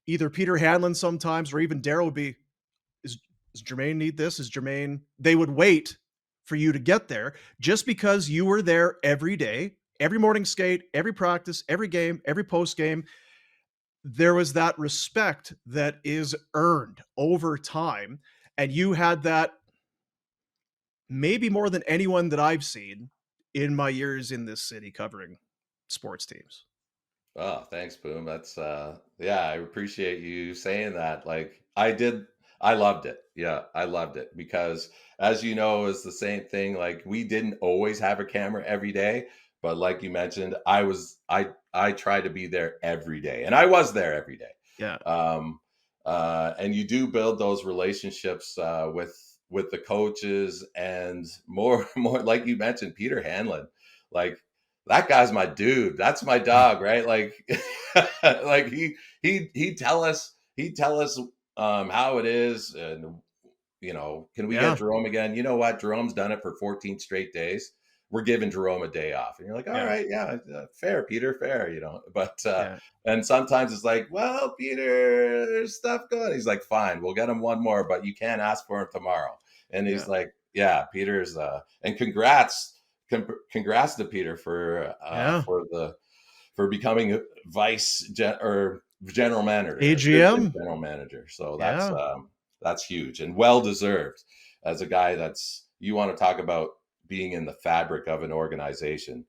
either Peter Hanlon sometimes, or even Daryl would be, is Jermain need this? Is Jermain? They would wait for you to get there just because you were there every day, every morning skate, every practice, every game, every post game. There was that respect that is earned over time. And you had that maybe more than anyone that I've seen in my years in this city covering sports teams. Oh, thanks, Boom. That's I appreciate you saying that. Like, I loved it. Yeah, I loved it because, as you know, it's the same thing. Like, we didn't always have a camera every day, but like you mentioned, I tried to be there every day, and I was there every day. Yeah. And you do build those relationships with the coaches, and more like you mentioned, Peter Hanlon. Like, that guy's my dude. That's my dog, right? Like, like he'd tell us how it is, and can we get Jarome again? You know what? Jerome's done it for 14 straight days. We're giving Jarome a day off. And you're like, all right, fair, Peter, fair, But and sometimes it's like, well, Peter, there's stuff going. He's like, fine, we'll get him one more, but you can't ask for him tomorrow. And he's like, yeah, Peter's and congrats to Peter for becoming general manager, AGM general manager. So that's huge and well deserved. As a guy you want to talk about being in the fabric of an organization,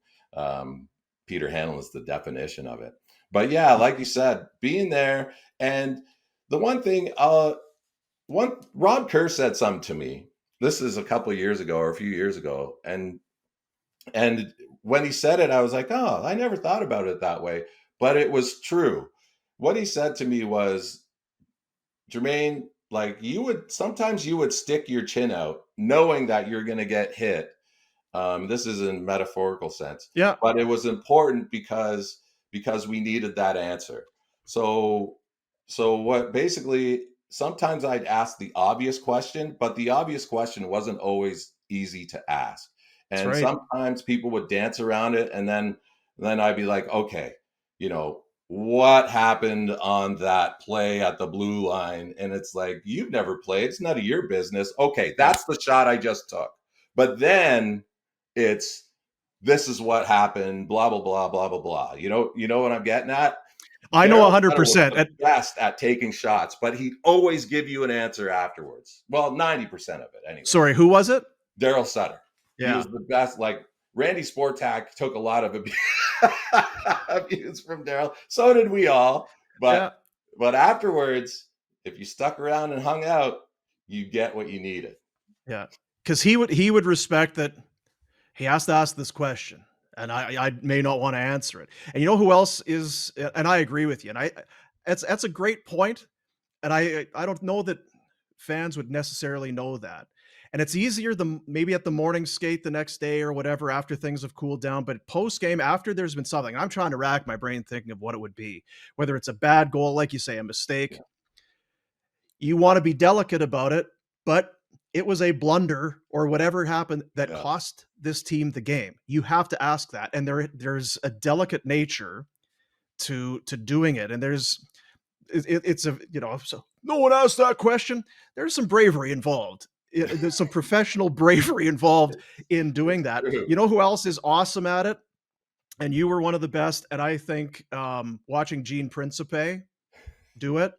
Peter Hanlon is the definition of it. But yeah, like you said, being there, and the one thing, Rob Kerr said something to me. This is a couple of years ago or a few years ago, and when he said it, I was like, oh, I never thought about it that way, but it was true. What he said to me was, Jermain, like, sometimes you would stick your chin out knowing that you're going to get hit. This is in metaphorical sense. Yeah. But it was important because we needed that answer. So what basically, sometimes I'd ask the obvious question, but the obvious question wasn't always easy to ask. And sometimes people would dance around it, and then I'd be like, okay, what happened on that play at the blue line? And it's like, you've never played. It's none of your business. Okay, that's the shot I just took. But then it's, this is what happened, blah, blah, blah, blah, blah, blah. You know what I'm getting at? I know Daryl Sutter was 100%. the best at taking shots, but he'd always give you an answer afterwards. Well, 90% of it anyway. Sorry, who was it? Daryl Sutter. Yeah. He was the best. Like, Randy Sportak took a lot of abuse from Daryl. So did we all. But afterwards, if you stuck around and hung out, you get what you needed. Yeah. Because he would respect that he has to ask this question. And I may not want to answer it. And you know who else is, and I agree with you. And that's a great point. And I don't know that fans would necessarily know that. And it's easier maybe at the morning skate the next day or whatever, after things have cooled down. But post game, after there's been something, I'm trying to rack my brain thinking of what it would be, whether it's a bad goal, like you say, a mistake. Yeah. You want to be delicate about it, but it was a blunder or whatever happened that cost this team the game. You have to ask that. And there's a delicate nature to doing it. And it's a, so no one asked that question. There's some bravery involved. There's some professional bravery involved in doing that. You know who else is awesome at it? And you were one of the best. And I think watching Gene Principe do it,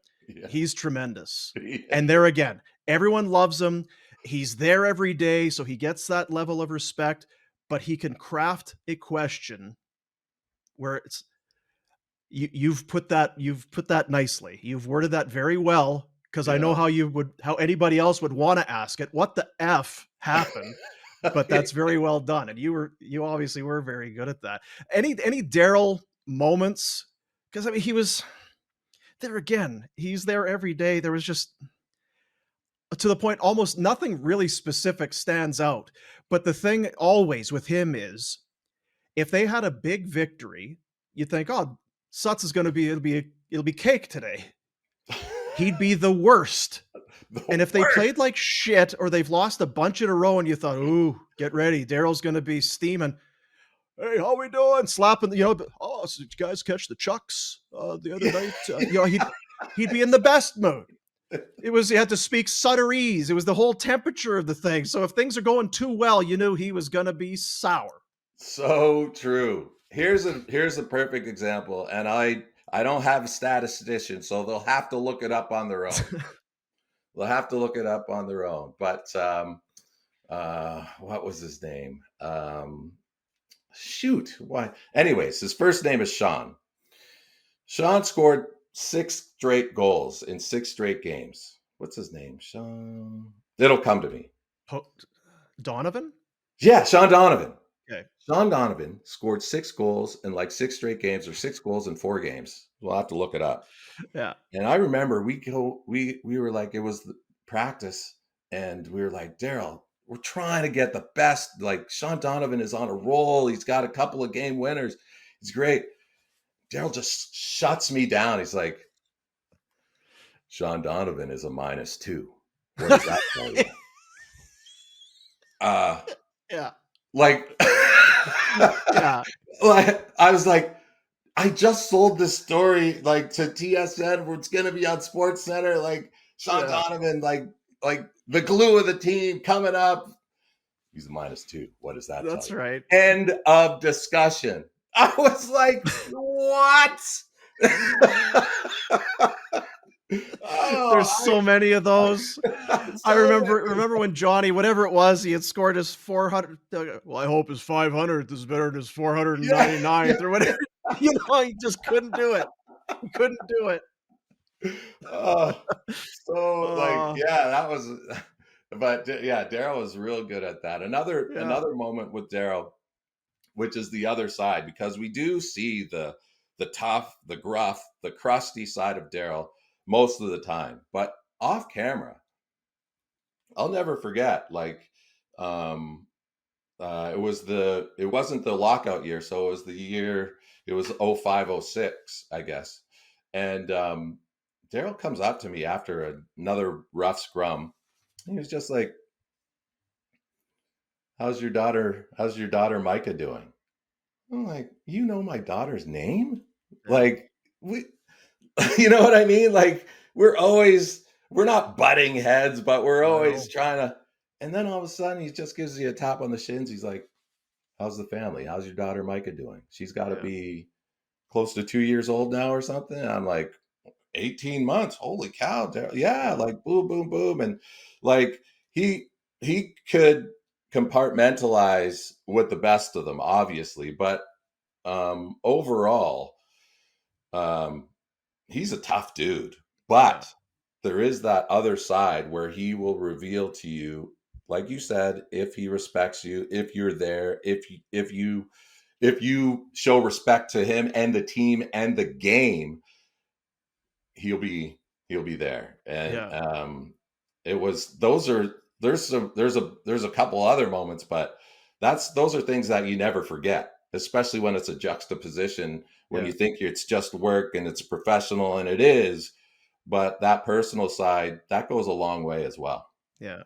he's tremendous. And there again, everyone loves him. He's there every day, so he gets that level of respect, but he can craft a question where it's, you've put that nicely. You've worded that very well, because I know how anybody else would want to ask it. What the F happened? But that's very well done. And you obviously were very good at that. Any Daryl moments? Because I mean, he was there again. He's there every day. There was just, to the point, almost nothing really specific stands out. But the thing always with him is, if they had a big victory, you think, oh, Suts is going to be, it'll be cake today. He'd be the worst. And if they played like shit, or they've lost a bunch in a row, and you thought, ooh, get ready, Daryl's going to be steaming. Hey, how we doing? Slapping, oh, so did you guys catch the Chucks the other night? He'd be in the best mood. He had to speak Sutterese. It was the whole temperature of the thing. So if things are going too well, you knew he was going to be sour. So true. Here's a perfect example. And I don't have a statistician, so they'll have to look it up on their own. But what was his name? Shoot. Why? Anyways, his first name is Sean. Sean scored 6 straight goals in 6 straight games. What's his name? Sean. It'll come to me. Donovan? Yeah, Sean Donovan. Okay. Sean Donovan scored 6 goals in like 6 straight games, or 6 goals in 4 games. We'll have to look it up. Yeah. And I remember we were like, it was the practice, and we were like, Daryl, we're trying to get the best. Like, Sean Donovan is on a roll. He's got a couple of game winners. He's great. Daryl just shuts me down. He's like, Sean Donovan is a -2. What does that tell you? Yeah. Like, yeah. Like, I was like, I just sold this story like to TSN, where it's going to be on SportsCentre. Like, Sean Donovan, like the glue of the team coming up. He's a -2. What does that tell you? That's right. End of discussion. I was like, what? There's so many of those. I remember when Johnny, whatever it was, he had scored his 400. Well, I hope his 500th is better than his 499th or whatever. He just couldn't do it. He couldn't do it. That was. But yeah, Daryl was real good at that. Another moment with Daryl, which is the other side, because we do see the tough, the gruff, the crusty side of Daryl most of the time. But off camera, I'll never forget, like, it wasn't the lockout year, so it was the year, it was 05-06, I guess. And Daryl comes up to me after another rough scrum. He was just like, how's your daughter Micah doing? I'm like, you know my daughter's name? Like, we, you know what I mean? Like we're not butting heads, but we're always No. trying to. And then all of a sudden, he just gives you a tap on the shins. He's like, "How's the family? How's your daughter Micah doing? She's got to Yeah. be close to 2 years old now or something." And I'm like, 18 months. Holy cow. Yeah. Like boom, boom, boom. And like he could compartmentalize with the best of them, obviously. But overall, um, he's a tough dude. But there is that other side where he will reveal to you, like you said, if he respects you, if you're there, if you show respect to him and the team and the game, he'll be there. And Yeah. it was there's a couple other moments, but those are things that you never forget, especially when it's a juxtaposition, when Yeah. you think it's just work and it's professional, and it is, but that personal side, that goes a long way as well. Yeah.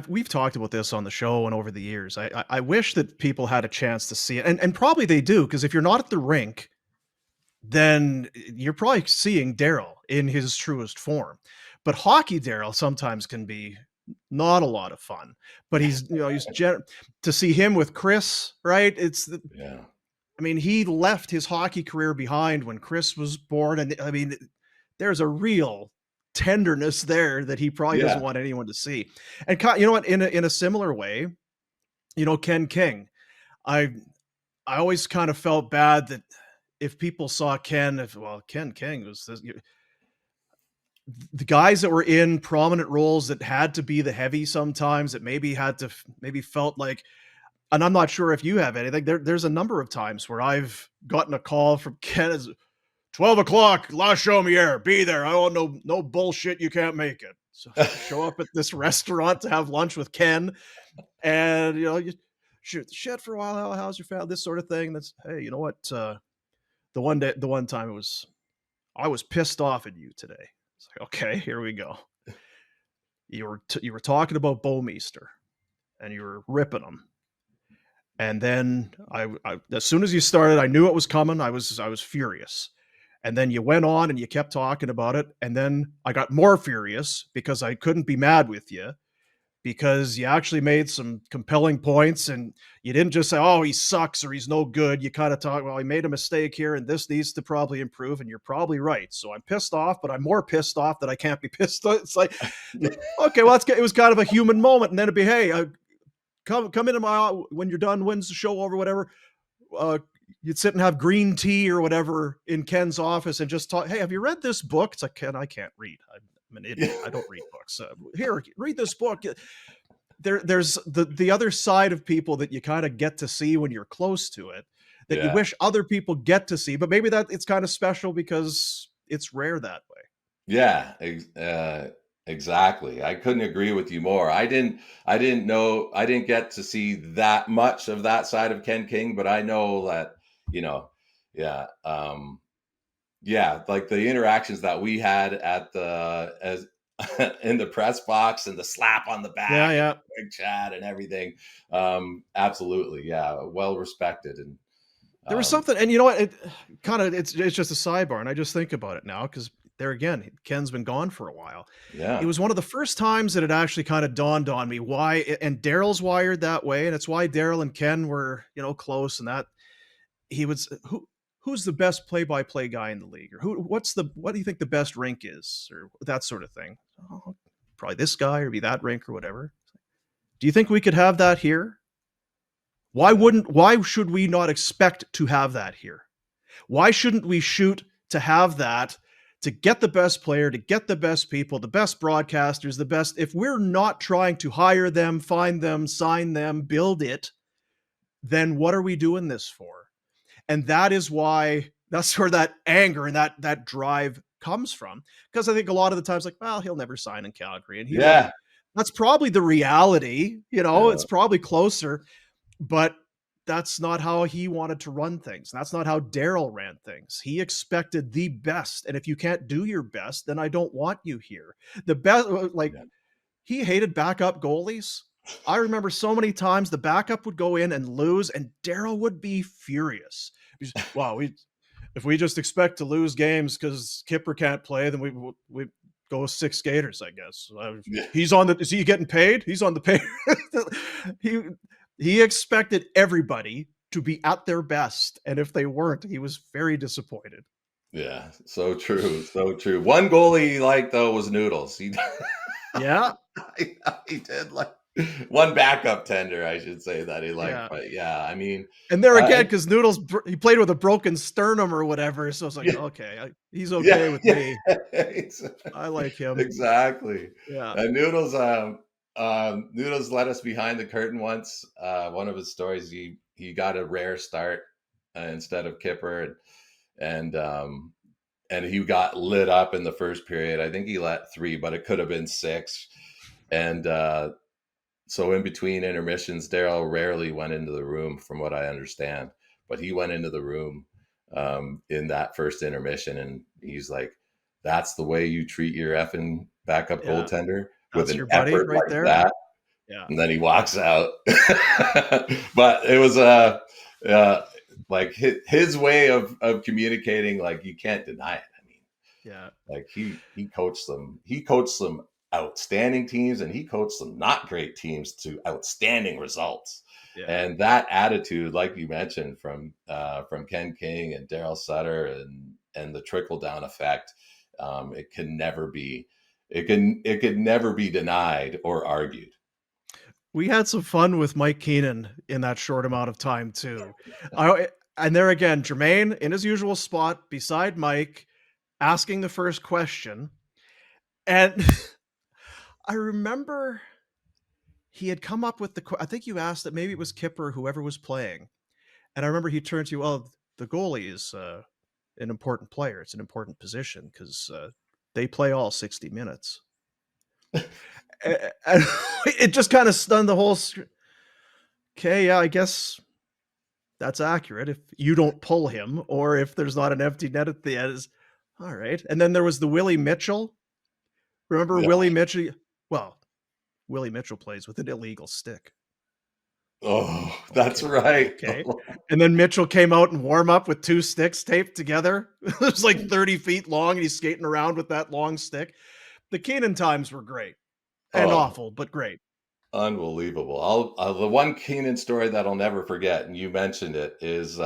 We've talked about this on the show and over the years. I wish that people had a chance to see it, and probably they do, because if you're not at the rink, then you're probably seeing Daryl in his truest form. But hockey Daryl sometimes can be not a lot of fun. But to see him with Chris, right? Yeah. I mean, he left his hockey career behind when Chris was born, and I mean, there's a real tenderness there that he probably doesn't Yeah. want anyone to see. And you know what? In a similar way, Ken King, I always kind of felt bad that if people saw Ken King was the guys that were in prominent roles that had to be the heavy sometimes, that maybe felt like, and I'm not sure if you have anything. There's a number of times where I've gotten a call from Ken as 12 o'clock, La Chaumière, be there. I want no bullshit. You can't make it. So show up at this restaurant to have lunch with Ken, and you shoot the shit for a while. How's your family? This sort of thing. That's, hey, you know what? The one time I was pissed off at you today. It's like, okay, here we go. You were talking about Bowmeister, and you were ripping him. And then I as soon as you started, I knew it was coming. I was furious. And then you went on and you kept talking about it. And then I got more furious because I couldn't be mad with you, because you actually made some compelling points, and you didn't just say, oh, he sucks or he's no good. You kind of talk, well, he made a mistake here and this needs to probably improve. And you're probably right. So I'm pissed off, but I'm more pissed off that I can't be pissed off. It's like, okay, well, it was kind of a human moment. And then it'd be, hey, come into my, when you're done, when's the show over, whatever. You'd sit and have green tea or whatever in Ken's office and just talk. Hey, have you read this book? It's like, Ken, I can't read. I'm an idiot. I don't read books. Here, read this book. There's the other side of people that you kind of get to see when you're close to it, that you wish other people get to see, but maybe that it's kind of special because it's rare that way. Yeah, exactly. I couldn't agree with you more. I didn't get to see that much of that side of Ken King, but I know that, yeah. Yeah, like the interactions that we had at in the press box, and the slap on the back, Yeah. and the big chat and everything. Absolutely. Yeah. Well respected. And There was something, and you know what? It's just a sidebar, and I just think about it now because there again, Ken's been gone for a while. yeah. It was one of the first times that it actually kind of dawned on me why, and Daryl's wired that way, and it's why Daryl and Ken were, close, and that he was who's the best play-by-play guy in the league, or what do you think the best rink is, or that sort of thing. Oh, probably this guy, or be that rink, or whatever. Do you think we could have that here? Why should we not expect to have that here? Why shouldn't we shoot to have that, to get the best player, to get the best people, the best broadcasters, the best? If we're not trying to hire them, find them, sign them, build it, then what are we doing this for? And that's where that anger and that drive comes from. Because I think a lot of the times, like, well, he'll never sign in Calgary, and Yeah. that's probably the reality. Yeah. It's probably closer. But that's not how he wanted to run things. That's not how Daryl ran things. He expected the best. And if you can't do your best, then I don't want you here. The best, he hated backup goalies. I remember so many times the backup would go in and lose, and Daryl would be furious. Wow, if we just expect to lose games because Kipper can't play, then we go with 6 skaters, I guess. He's on the. Is he getting paid? He's on the pay. he expected everybody to be at their best, and if they weren't, he was very disappointed. Yeah, so true, so true. One goalie he liked though was Noodles. Yeah, he did like one backup tender, I should say, that he liked. Yeah. But yeah, I mean, and there again, because Noodles he played with a broken sternum or whatever, so it's like, okay, he's okay with me. I like him. Exactly. Yeah. And Noodles, Noodles let us behind the curtain once. One of his stories, he got a rare start instead of Kipper, and he got lit up in the first period. I think he let 3, but it could have been 6. And so in between intermissions, Daryl rarely went into the room, from what I understand. But he went into the room in that first intermission, and he's like, "That's the way you treat your effing backup goaltender, with an your buddy effort right like there." that." Yeah. And then he walks out. But it was like his way of communicating. Like, you can't deny it. I mean, Yeah. like he coached them. He coached some outstanding teams, and he coached some not great teams to outstanding results. Yeah. And that attitude, like you mentioned, from Ken King and Darryl Sutter, and the trickle down effect, it can never be denied or argued. We had some fun with Mike Keenan in that short amount of time too. And there again, Jermain in his usual spot beside Mike, asking the first question. And I remember he had come up with I think you asked that maybe it was Kipper, whoever was playing. And I remember he turned to you, well, the goalie is an important player. It's an important position because they play all 60 minutes. And it just kind of stunned the whole. Okay, yeah, I guess that's accurate. If you don't pull him, or if there's not an empty net at the end, all right. And then there was the Willie Mitchell. Remember Willie Mitchell? Well, Willie Mitchell plays with an illegal stick. Oh, that's right. Okay. And then Mitchell came out and warm up with 2 sticks taped together. It was like 30 feet long, and he's skating around with that long stick. The Keenan times were great and awful, but great. Unbelievable. The one Keenan story that I'll never forget, and you mentioned it, is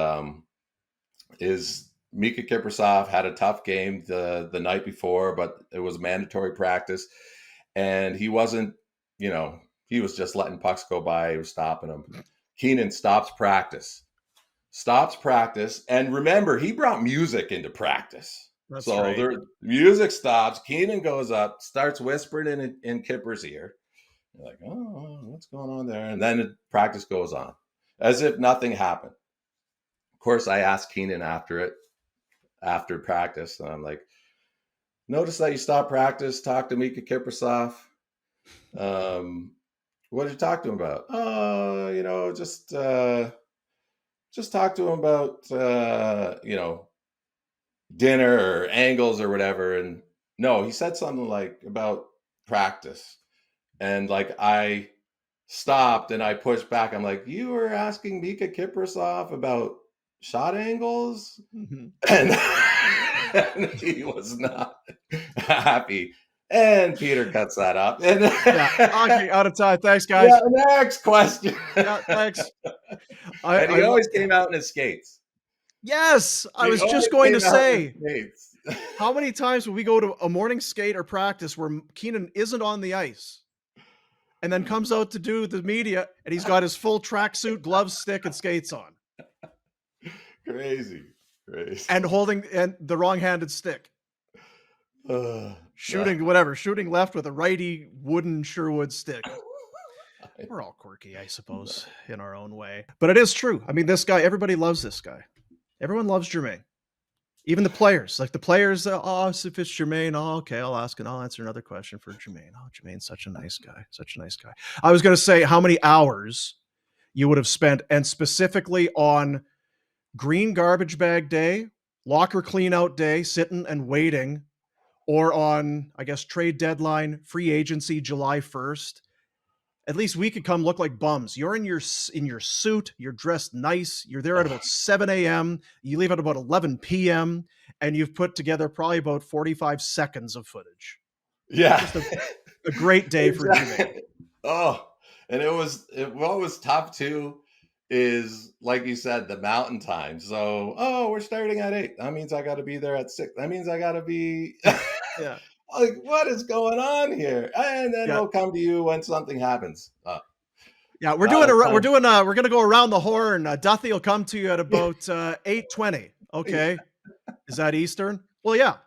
Mika Kiprasov had a tough game the night before, but it was mandatory practice, and he wasn't, he was just letting pucks go by. He was stopping them. Keenan stops practice, and remember, he brought music into practice. That's so right. their music stops. Keenan goes up, starts whispering in Kipper's ear. You're like, oh, what's going on there? And then practice goes on as if nothing happened. Of course, I asked Keenan after practice, and I'm like, notice that you stopped practice, talk to Mika Kiprasov. What did you talk to him about? Oh, just talk to him about, dinner or angles or whatever. And no, he said something like about practice. And like, I stopped and I pushed back. I'm like, you were asking Mika Kiprasov about shot angles? Mm-hmm. And he was not happy. And Peter cuts that up. And okay, out of time. Thanks, guys. Yeah, next question. Thanks. And he always came out in his skates. Yes, I was just going to say, how many times would we go to a morning skate or practice where Keenan isn't on the ice and then comes out to do the media and he's got his full tracksuit, gloves, stick, and skates on? Crazy. And holding the wrong-handed stick. Shooting left with a righty wooden Sherwood stick. We're all quirky, I suppose, in our own way. But it is true. I mean, this guy, everybody loves this guy. Everyone loves Jermain. Even the players. Like the players, if it's Jermain, okay, I'll ask and I'll answer another question for Jermain. Oh, Jermain's such a nice guy. Such a nice guy. I was going to say how many hours you would have spent, and specifically on green garbage bag day, locker clean out day, sitting and waiting, or on, I guess, trade deadline, free agency, July 1st, At least we could come look like bums. You're in your suit. You're dressed nice. You're there at about 7 a.m. You leave at about 11 p.m. and you've put together probably about 45 seconds of footage. Yeah. Just a great day for Jermain. Oh, and what was tough too is, like you said, the mountain time. So, we're starting at 8. That means I got to be there at 6. That means I got to be Yeah. like, what is going on here? And then they'll come to you when something happens. Yeah, we're gonna go around the horn. Duthie will come to you at about 8:20. Okay, is that Eastern? Well, yeah,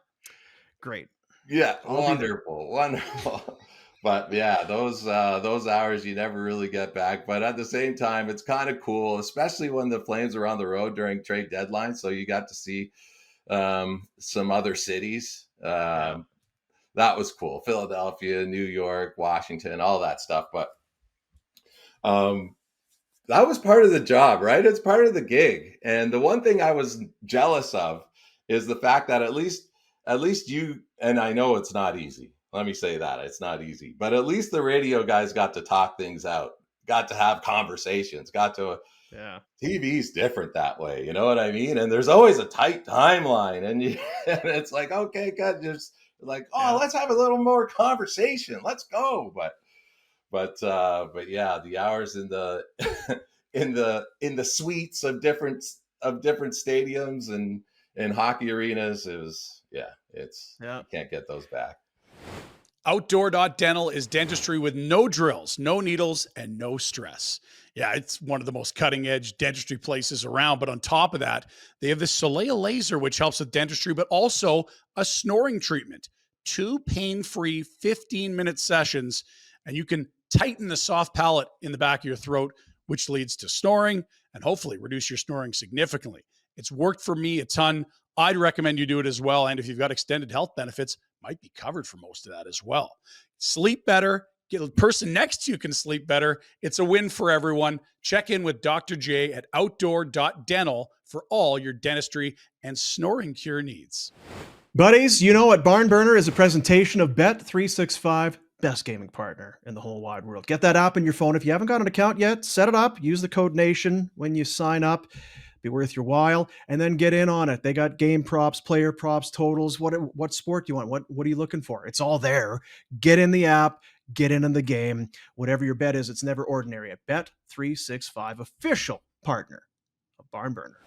great. Yeah, wonderful. But yeah, those hours you never really get back. But at the same time, it's kind of cool, especially when the Flames are on the road during trade deadline. So you got to see some other cities. That was cool. Philadelphia, New York, Washington, all that stuff. But that was part of the job, right? It's part of the gig. And the one thing I was jealous of is the fact that at least you, and I know it's not easy. Let me say that it's not easy, but at least the radio guys got to talk things out, got to have conversations, TV's different that way. You know what I mean? And there's always a tight timeline and it's like, okay, good. Just like, let's have a little more conversation. Let's go. But yeah, the hours in the in the suites of different stadiums and hockey arenas you can't get those back. Outdoor.dental is dentistry with no drills, no needles, and no stress. Yeah, it's one of the most cutting-edge dentistry places around. But on top of that, they have the Soleil laser, which helps with dentistry, but also a snoring treatment. 2 pain-free 15-minute sessions, and you can tighten the soft palate in the back of your throat, which leads to snoring and hopefully reduce your snoring significantly. It's worked for me a ton. I'd recommend you do it as well. And if you've got extended health benefits, might be covered for most of that as well. Sleep better. Get a person next to you can sleep better. It's a win for everyone. Check in with Dr. J at outdoor.dental for all your dentistry and snoring cure needs. Buddies, you know what Barn Burner is a presentation of Bet365, best gaming partner in the whole wide world. Get that app on your phone. If you haven't got an account yet, set it up. Use the code NATION when you sign up. Be worth your while, and then get in on it. They got game props, player props, totals. What sport do you want? What are you looking for? It's all there. Get in the app, get in the game. Whatever your bet is, it's never ordinary. At Bet365, official partner of Barn Burner.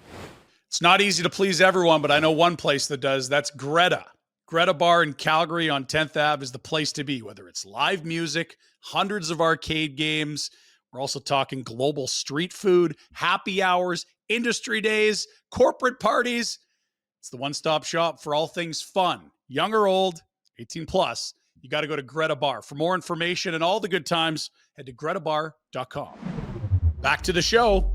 It's not easy to please everyone, but I know one place that does. That's Greta. Greta Bar in Calgary on 10th Ave is the place to be, whether it's live music, hundreds of arcade games. We're also talking global street food, happy hours, industry days, corporate parties. It's the one-stop shop for all things fun, young or old, 18 plus. You got to go to Greta Bar. For more information and all the good times, head to gretabar.com. Back to the show.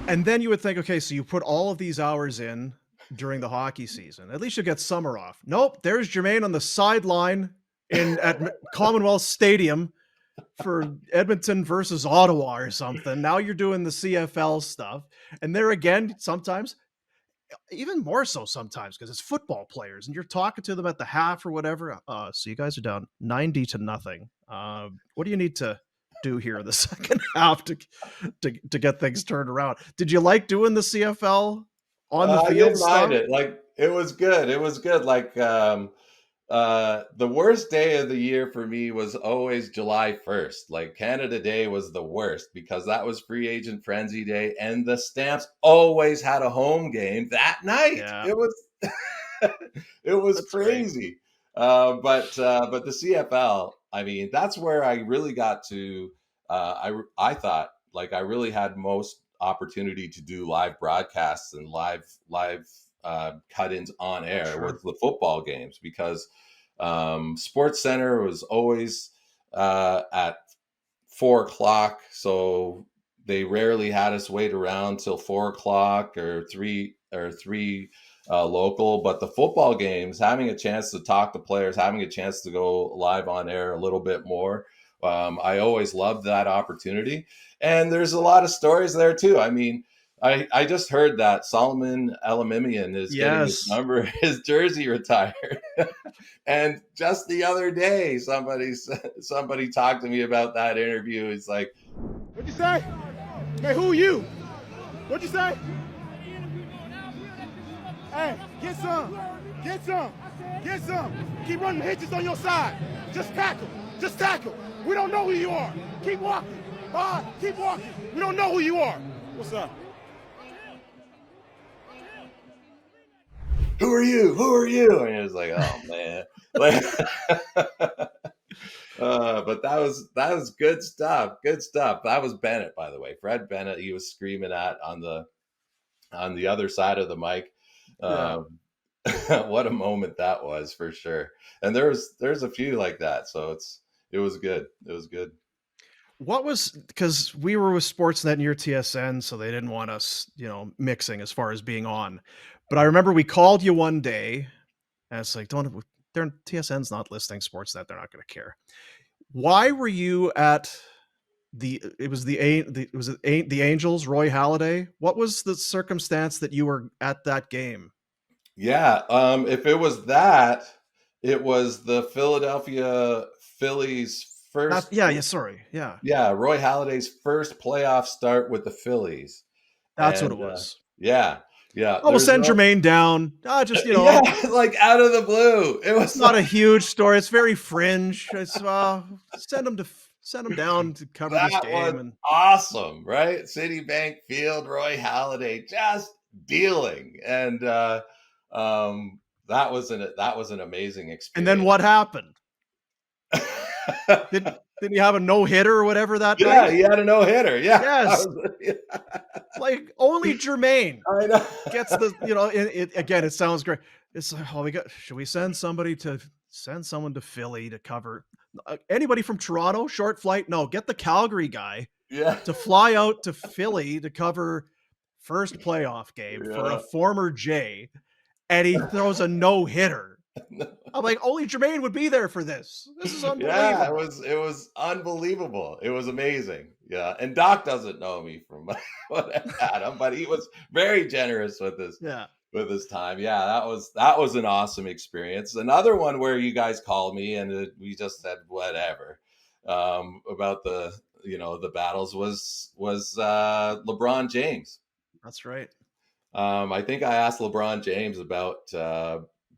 And then you would think, okay, so you put all of these hours in during the hockey season. At least you get summer off. Nope, there's Jermain on the sideline at Commonwealth Stadium for Edmonton versus Ottawa or something. Now you're doing the CFL stuff. And there again, sometimes, even more so sometimes, because it's football players and you're talking to them at the half or whatever. So you guys are down 90-0. What do you need to do here in the second half to get things turned around? Did you like doing the CFL on the field? I didn't mind it. Like, it was good. It was good. Like, the worst day of the year for me was always July 1st. Like, Canada Day was the worst because that was free agent frenzy day, and the Stamps always had a home game that night. Yeah. It was that's crazy. But the CFL, I mean, that's where I really got to. I thought, like, I really had most opportunity to do live broadcasts and live cut-ins on air with the football games, because SportsCentre was always at 4:00, so they rarely had us wait around till 4:00 or three local. But the football games, having a chance to talk to players, having a chance to go live on air a little bit more, I always loved that opportunity. And there's a lot of stories there too. I mean, I just heard that Solomon Elamimian is getting Yes. his jersey retired. And just the other day, somebody talked to me about that interview. It's like, What'd you say? Hey, who are you? What'd you say? Hey, get some. Get some. Get some. Keep running hitches on your side. Just tackle. Just tackle. We don't know who you are. Keep walking. Keep walking. We don't know who you are. What's up? who are you? Who are you? And it was like, oh man. Like, but that was good stuff. Good stuff. That was Bennett, by the way. Fred Bennett. He was screaming at on the other side of the mic. What a moment that was, for sure. And there's a few like that. So it was good. It was good. What was, because we were with Sportsnet and your TSN, so they didn't want us, mixing as far as being on. But I remember we called you one day, and it's like, TSN's not listing Sportsnet; they're not going to care. Why were you at the Angels, Roy Halladay? What was the circumstance that you were at that game? Yeah, if it was that, it was the Philadelphia Phillies first. Sorry. Yeah, Roy Halladay's first playoff start with the Phillies. That's what it was. Yeah. Oh, we'll send Jermain down. Just yeah, like out of the blue. It was not a huge story. It's very fringe. It's send him down to cover this game. And awesome, right? Citibank Field, Roy Halladay just dealing, and that was an amazing experience. And then what happened? Didn't you have a no-hitter or whatever that night? Yeah, he had a no-hitter. Yeah. Yes. Like only Jermain gets the, again, it sounds great. It's like, should we send someone to Philly to cover anybody from Toronto, short flight? No, get the Calgary guy to fly out to Philly to cover first playoff game for a former J, and he throws a no-hitter. I'm like, only Jermain would be there for this. This is unbelievable. Yeah, it was unbelievable. It was amazing. Yeah, and Doc doesn't know me from what I had him, but he was very generous with his time. Yeah, that was an awesome experience. Another one where you guys called me and we just said whatever about the battles was LeBron James. That's right. I think I asked LeBron James about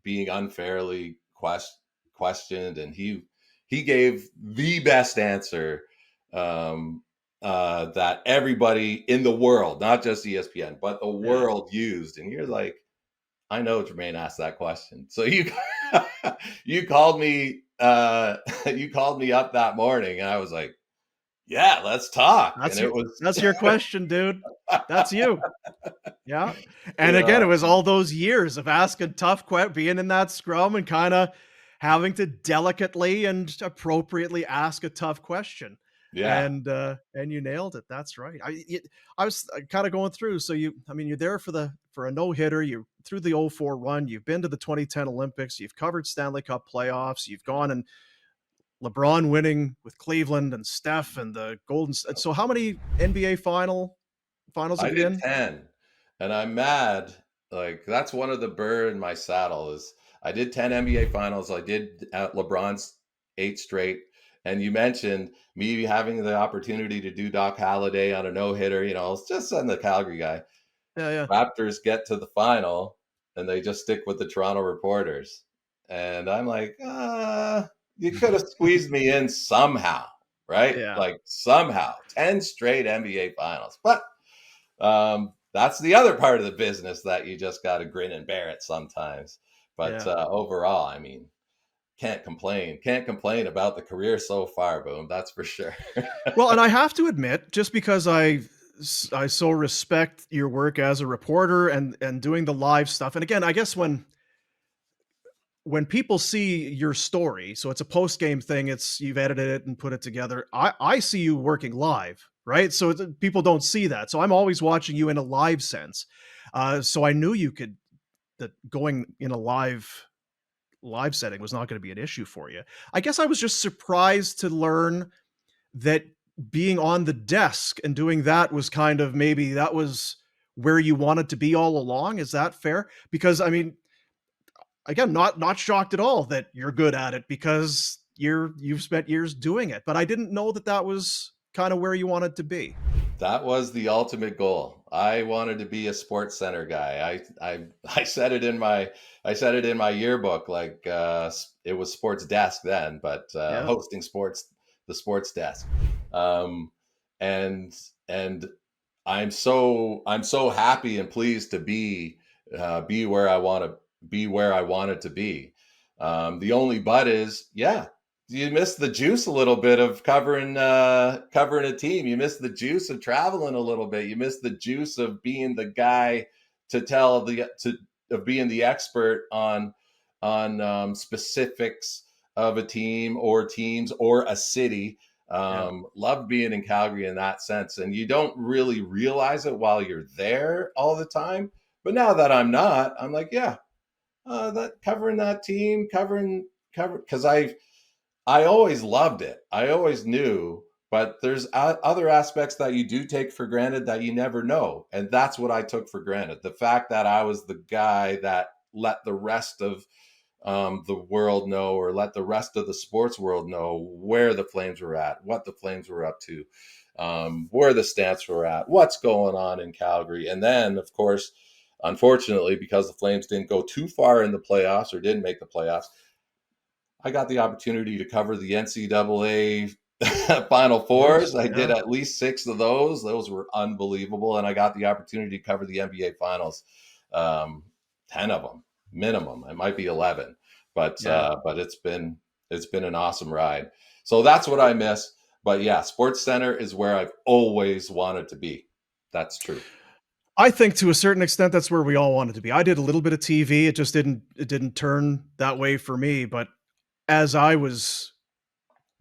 being unfairly questioned, and he gave the best answer that everybody in the world, not just ESPN, but the world used. And you're like, I know Jermain asked that question. So you called me up that morning, and I was like, yeah, let's talk. That's your question, dude. That's you. Yeah. And again, it was all those years of asking tough questions, being in that scrum and kind of having to delicately and appropriately ask a tough question. Yeah. And you nailed it. That's right. I was kind of going through. So you're there for a no-hitter. You through the 2004 run. You've been to the 2010 Olympics. You've covered Stanley Cup playoffs. You've gone and LeBron winning with Cleveland and Steph and the Golden. So how many NBA finals have you been? 10, and I'm mad. Like that's one of the burr in my saddle is I did 10 NBA finals. I did LeBron's 8 straight. And you mentioned me having the opportunity to do Doc Halladay on a no-hitter. It's just on the Calgary guy. Yeah. Raptors get to the final, and they just stick with the Toronto reporters. And I'm like, you could have squeezed me in somehow, right? Yeah. Like somehow, 10 straight NBA finals. But that's the other part of the business that you just got to grin and bear it sometimes. But overall, I mean, can't complain about the career so far, Boom. That's for sure. Well, and I have to admit, just because I so respect your work as a reporter and doing the live stuff. And again, I guess when people see your story, so it's a post-game thing, you've edited it and put it together. I see you working live, right? So people don't see that. So I'm always watching you in a live sense. So I knew that going in a live setting was not going to be an issue for you. I guess I was just surprised to learn that being on the desk and doing that was kind of, maybe that was where you wanted to be all along? Is that fair? Because I mean, again, not shocked at all that you're good at it because you've spent years doing it. But I didn't know that was kind of where you wanted to be. That was the ultimate goal. I wanted to be a SportsCentre guy. I said it in my yearbook, like it was sports desk then, but hosting the sports desk. And I'm so happy and pleased to be where I wanted to be. The only but is, you miss the juice a little bit of covering a team. You miss the juice of traveling a little bit. You miss the juice of being the guy of being the expert on specifics of a team or teams or a city. Loved being in Calgary in that sense, and you don't really realize it while you're there all the time. But now that I'm not, I'm like, that covering that team, because I always loved it. I always knew, but there's other aspects that you do take for granted that you never know. And that's what I took for granted. The fact that I was the guy that let the rest of the world know, or let the rest of the sports world know where the Flames were at, what the Flames were up to, where the Stamps were at, what's going on in Calgary. And then, of course, unfortunately, because the Flames didn't go too far in the playoffs or didn't make the playoffs, I got the opportunity to cover the NCAA Final Fours. I did at least 6 of those. Those were unbelievable. And I got the opportunity to cover the NBA Finals, 10 of them minimum. It might be 11, but it's been an awesome ride. So that's what I miss. But SportsCentre is where I've always wanted to be. That's true. I think to a certain extent, that's where we all wanted to be. I did a little bit of TV. It just didn't turn that way for me. But as I was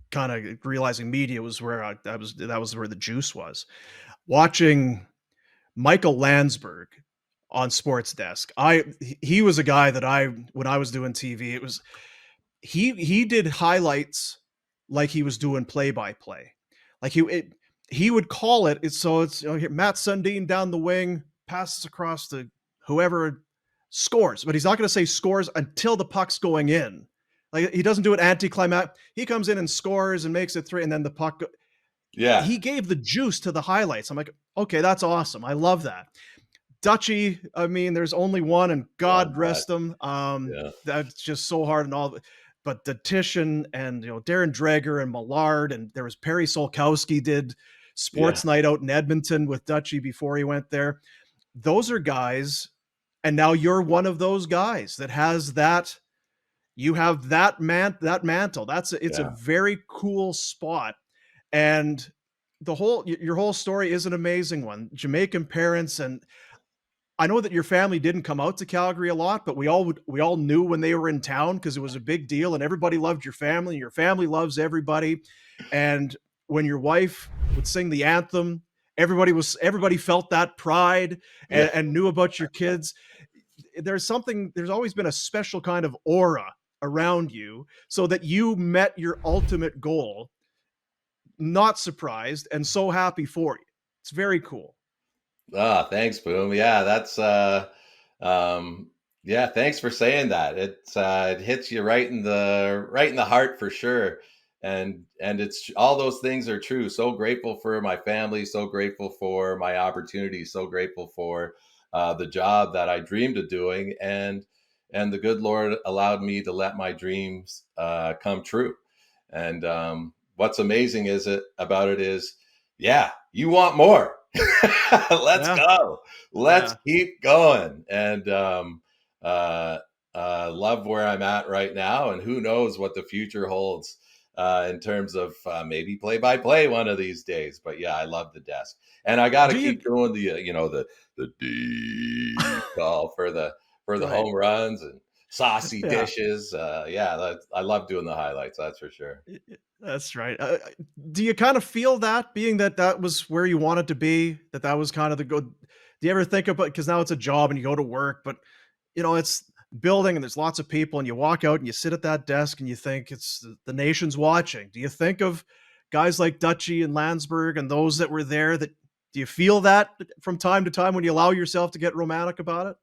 kind of realizing media was where that was where the juice was. Watching Michael Landsberg on Sports Desk, he was a guy that when I was doing TV, it was he did highlights like he was doing play-by-play. Like he would call it. It's Matt Sundin down the wing, passes across to whoever, scores, but he's not going to say scores until the puck's going in. Like, he doesn't do it anticlimactic. He comes in and scores and makes it 3, and then the puck. He gave the juice to the highlights. I'm like, okay, that's awesome. I love that. Dutchy, I mean, there's only one, and God rest him. That's just so hard and all. But Detition and Darren Dreger and Millard, and there was Perry Solkowski did Sports Night Out in Edmonton with Dutchy before he went there. Those are guys, and now you're one of those guys that has that. You have that mantle. It's a very cool spot, and your whole story is an amazing one. Jamaican parents, and I know that your family didn't come out to Calgary a lot, but we all knew when they were in town because it was a big deal, and everybody loved your family. And your family loves everybody, and when your wife would sing the anthem, everybody felt that pride and knew about your kids. There's always been a special kind of aura around you, so that you met your ultimate goal. Not surprised and so happy for you. It's very cool. Thanks, Boom. That's thanks for saying that. It hits you right in the heart for sure. And it's all those things are true. So grateful for my family, so grateful for my opportunity, so grateful for the job that I dreamed of doing, and the good Lord allowed me to let my dreams come true. And what's amazing about it is, you want more. Let's go. Let's keep going. And love where I'm at right now. And who knows what the future holds in terms of maybe play-by-play one of these days. But I love the desk. And I got to keep doing the deep call for the home runs and saucy dishes. I love doing the highlights. That's for sure. That's right. Do you kind of feel that, being that was where you wanted to be, that was kind of the good? Do you ever think about, because now it's a job and you go to work, but it's building and there's lots of people, and you walk out and you sit at that desk and you think it's the nation's watching. Do you think of guys like Dutchy and Landsberg and those that were there, that Do you feel that from time to time when you allow yourself to get romantic about it?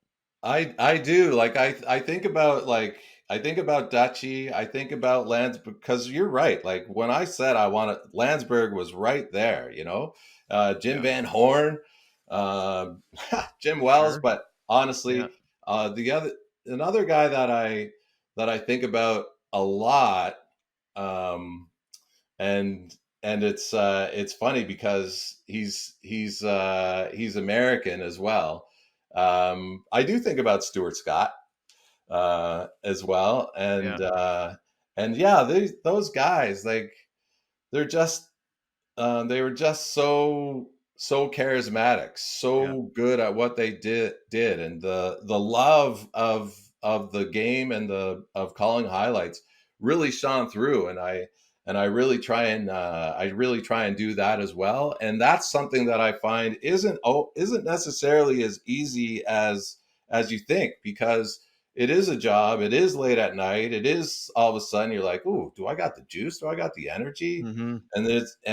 I do. Like I think about Dutchy, I think about Landsberg, because you're right. Like when I said I wanted, Landsberg was right there, Jim Yeah, Van Horn, um, Jim Wells, sure. but Yeah, honestly, another guy that I think about a lot, um, and it's funny because he's American as well. I do think about Stuart Scott as well, yeah, and yeah, those guys, like they're just they were just so charismatic, yeah, so good at what they did, and the love of the game and the of calling highlights really shone through. And I really try and do that as well. And that's something that I find isn't necessarily as easy as you think, because it is a job. It is late at night. It is all of a sudden you're like, "Ooh, do I got the juice? Do I got the energy?" hmm And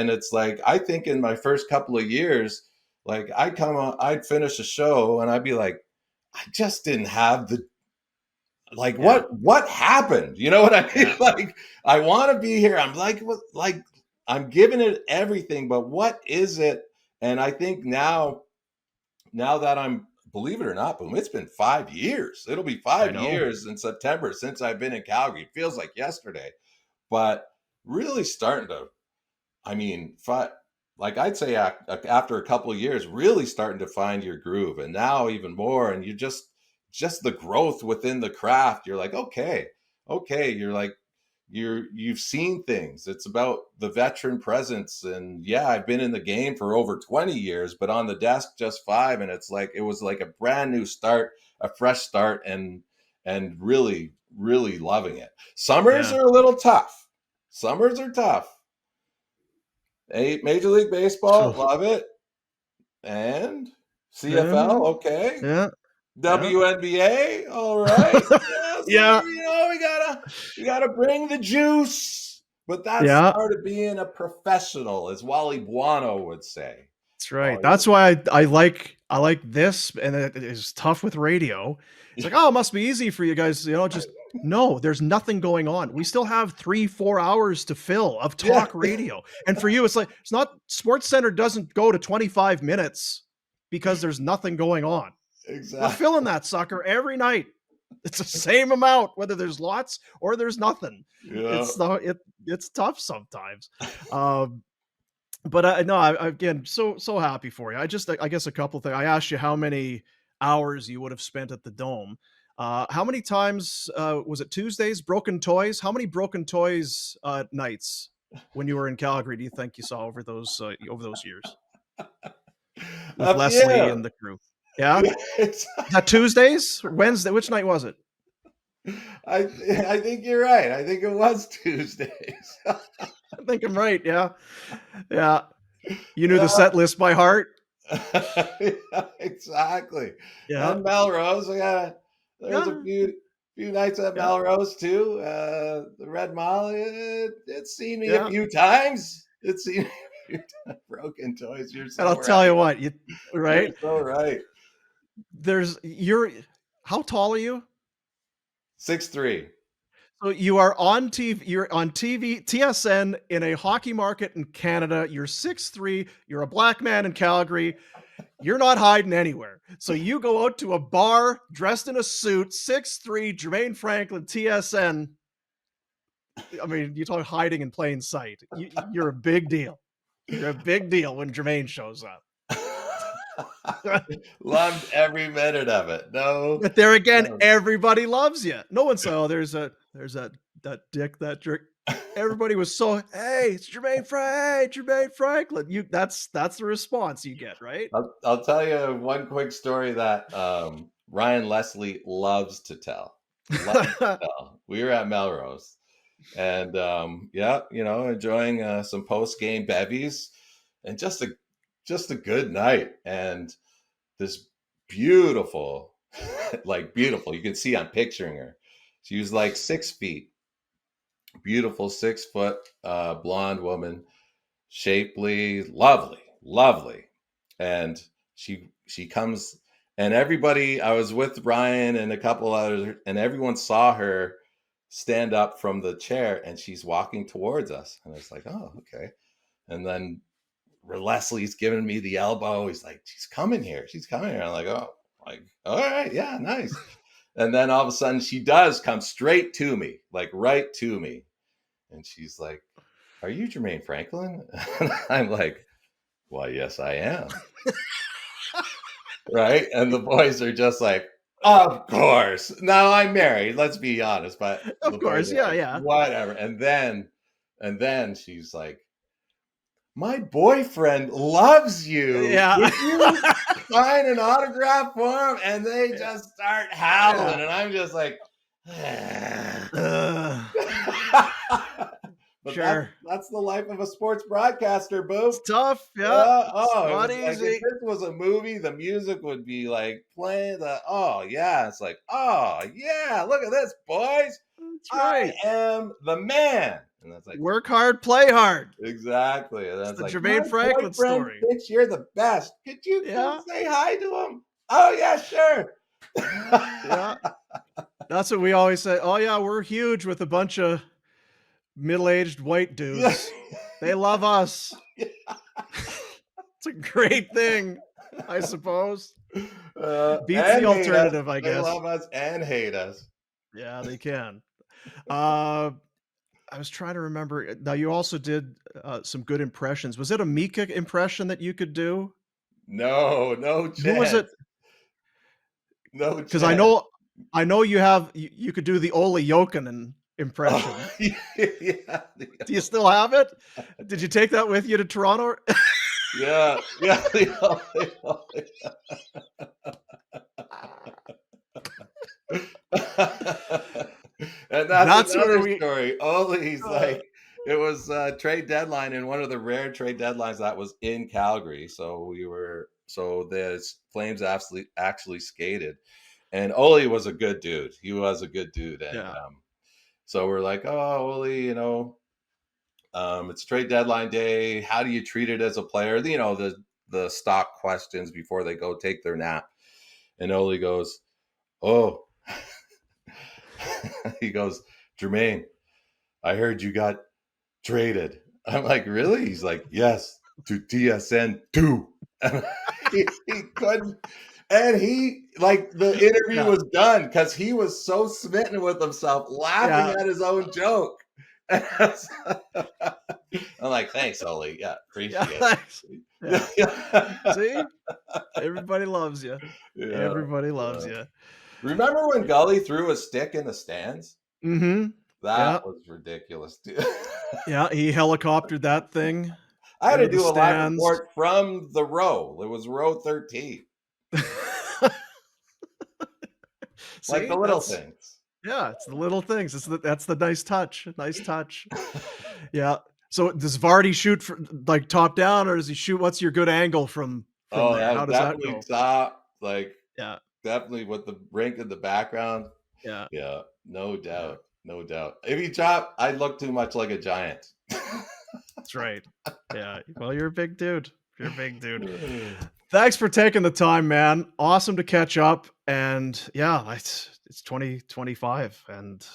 it's like, I think in my first couple of years, like I'd finish a show and I'd be like, I just didn't have the, like, yeah, what happened? You know what I mean? yeah, Like, I want to be here. I'm like, what, like, I'm giving it everything, but what is it? And I think now that I'm, believe it or not, boom, it's been 5 years. It'll be I five know. years in September since I've been in Calgary. It feels like yesterday, but really starting to, I mean, like I'd say after a couple of years, really starting to find your groove, and now even more. And you just the growth within the craft. You're like, okay. You're like, you've seen things. It's about the veteran presence, and yeah, I've been in the game for over 20 years, but on the desk just 5. And it's like it was like a brand new start, a fresh start, and really loving it. Summers Yeah, are a little tough. Summers are tough. Major League Baseball, so love it. And CFL, yeah, okay. yeah, yeah, WNBA, all right. Yeah, so yeah, we gotta bring the juice. But that's yeah. part of being a professional, as Wally Buono would say. That's right. Wally would. That's why I like this, and it is tough with radio. It's like, oh, it must be easy for you guys, just no. There's nothing going on. We still have 3-4 hours to fill of Yeah, talk radio, and for you, it's like it's not. SportsCenter doesn't go to 25 minutes because there's nothing going on. We're exactly. filling that sucker every night. It's the same amount, whether there's lots or there's nothing. Yeah. It's tough sometimes. Um, but no, again, so happy for you. I guess a couple things. I asked you how many hours you would have spent at the Dome. How many times was it Tuesdays? Broken toys. How many broken toys nights when you were in Calgary do you think you saw over those years with A Leslie few. and the crew? Yeah, It's- that Tuesdays, Wednesday. Which night was it? I I think you're right. I think it was Tuesdays. I think I'm right. Yeah, yeah. You knew the Yeah. set list by heart. Yeah, exactly. Yeah, And Melrose, there was a yeah, few nights at yeah, Melrose too. The Red Mile, it's seen me a yeah. few times. It's seen me a few times. Broken toys. You're And so I'll tell right. you what, You're right? so right. You're how tall are you? 6'3". So you are on TV, you're on TV, TSN in a hockey market in Canada. You're 6'3", you're a black man in Calgary. You're not hiding anywhere. So you go out to a bar dressed in a suit, 6'3", Jermain Franklin, TSN. I mean, you talk hiding in plain sight. You're a big deal. You're a big deal when Jermain shows up. Loved every minute of it. No, But there again, no. everybody loves you. No one said, "Oh, there's that dick, that jerk." Everybody was so, "Hey, it's Jermain Franklin." That's the response you get, right? I'll tell you one quick story that Ryan Leslie loves to tell. Loves to tell. We were at Melrose, and yeah, enjoying some post game bevies, and just a good night. And this beautiful, like beautiful. You can see I'm picturing her. She was like 6 feet, beautiful 6 foot blonde woman, shapely, lovely. and she comes, and everybody, I was with Ryan and a couple others, and everyone saw her stand up from the chair, and she's walking towards us, and it's like, oh, okay. And then Leslie's giving me the elbow. He's like, she's coming here. I'm like, oh, like, all right, yeah, nice. And then all of a sudden she does come straight to me, like right to me. And she's like, are you Jermain Franklin? And I'm like, why, yes, I am. Right. And the boys are just like, of course. Now I'm married. Let's be honest. But Of course. Yeah. like, Yeah. whatever. And then she's like, my boyfriend loves you. Yeah. Would you sign an autograph for him? And they just start howling. And I'm just like, but sure. that's the life of a sports broadcaster, boo. It's tough. Yeah. Not easy. like, if this was a movie, the music would be like playing it's like, oh yeah, look at this, boys. That's right. I am the man. And that's like, work hard, play hard. exactly. And that's It's the like, Jermain my Franklin boyfriend story. thinks you're the best. Could you Yeah. come say hi to him? Oh yeah, sure. Yeah. That's what we always say. Oh yeah, we're huge with a bunch of middle-aged white dudes. They love us. It's a great thing, I suppose. Beats the alternative, I guess. They love us and hate us. Yeah, they can. I was trying to remember. Now, you also did some good impressions. Was it a Mika impression that you could do? No chance. Who was it? No, because I know you could do the Ole Jokinen impression. Oh, yeah. Do you still have it? Did you take that with you to Toronto? Yeah. And that's another story. Ole's like, it was a trade deadline, and one of the rare trade deadlines that was in Calgary. So the Flames actually skated, and Ole was a good dude. He was a good dude. And so we're like, oh, Ole, it's trade deadline day. How do you treat it as a player? The stock questions before they go take their nap. And Ole goes, oh, he goes, Jermain, I heard you got traded. I'm like, really? He's like, yes, to TSN 2. And he couldn't. And he, like, the interview was done because he was so smitten with himself, laughing at his own joke. I'm like, thanks, Ole. Yeah, appreciate it. Yeah. See? Everybody loves you. Yeah. Everybody loves you. Remember when Goalie threw a stick in the stands? Mm-hmm. That was ridiculous, dude. Yeah, he helicoptered that thing. I had to do a live report from the row. It was row 13. See, like the little things. Yeah, it's the little things. That's the nice touch. Nice touch. Yeah. So does Vardy shoot like top down, or does he shoot? What's your good angle from there? How does that go? Top, definitely with the rink in the background. Yeah. Yeah. No doubt. No doubt. If you chop, I look too much like a giant. That's right. Yeah. Well, you're a big dude. You're a big dude. Thanks for taking the time, man. Awesome to catch up. And yeah, it's 2025, and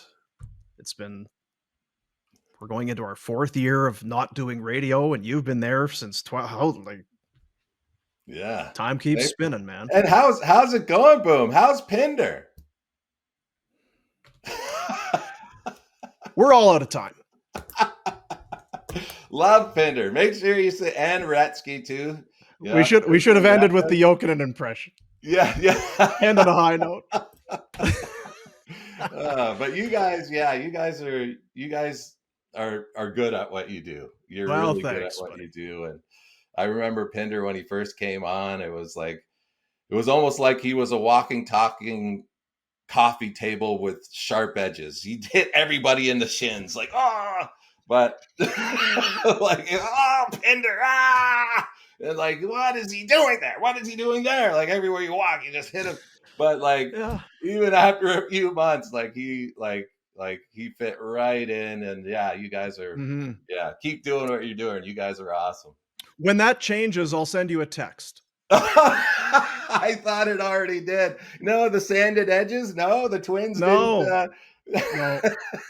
we're going into our 4th year of not doing radio, and you've been there since yeah. Time keeps spinning, man. And how's it going, Boom? How's Pinder? We're all out of time. Love Pinder. Make sure you say, and Retsky too. Yeah. We should have ended with the Jokinen impression. Yeah. End on a high note. But you guys are good at what you do. You're really good at what you do. And I remember Pinder when he first came on, it was almost like he was a walking, talking coffee table with sharp edges. He hit everybody in the shins, like, but like, Pinder, and like, what is he doing there? What is he doing there? Like everywhere you walk, you just hit him. But like, even after a few months, like he fit right in. And yeah, you guys are, keep doing what you're doing. You guys are awesome. When that changes, I'll send you a text. I thought it already did. No, the sanded edges. No, the twins No. didn't. No.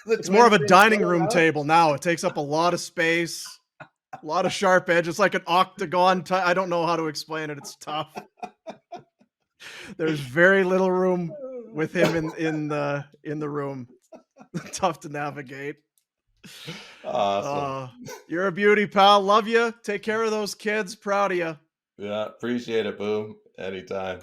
The It's more of a twins didn't dining fill it room out? table now. It takes up a lot of space, a lot of sharp edges. It's like an octagon. I don't know how to explain it. It's tough. There's very little room with him in the room. Tough to navigate. Awesome. You're a beauty, pal. Love you. Take care of those kids. Proud of you. Yeah, appreciate it, Boom. Anytime.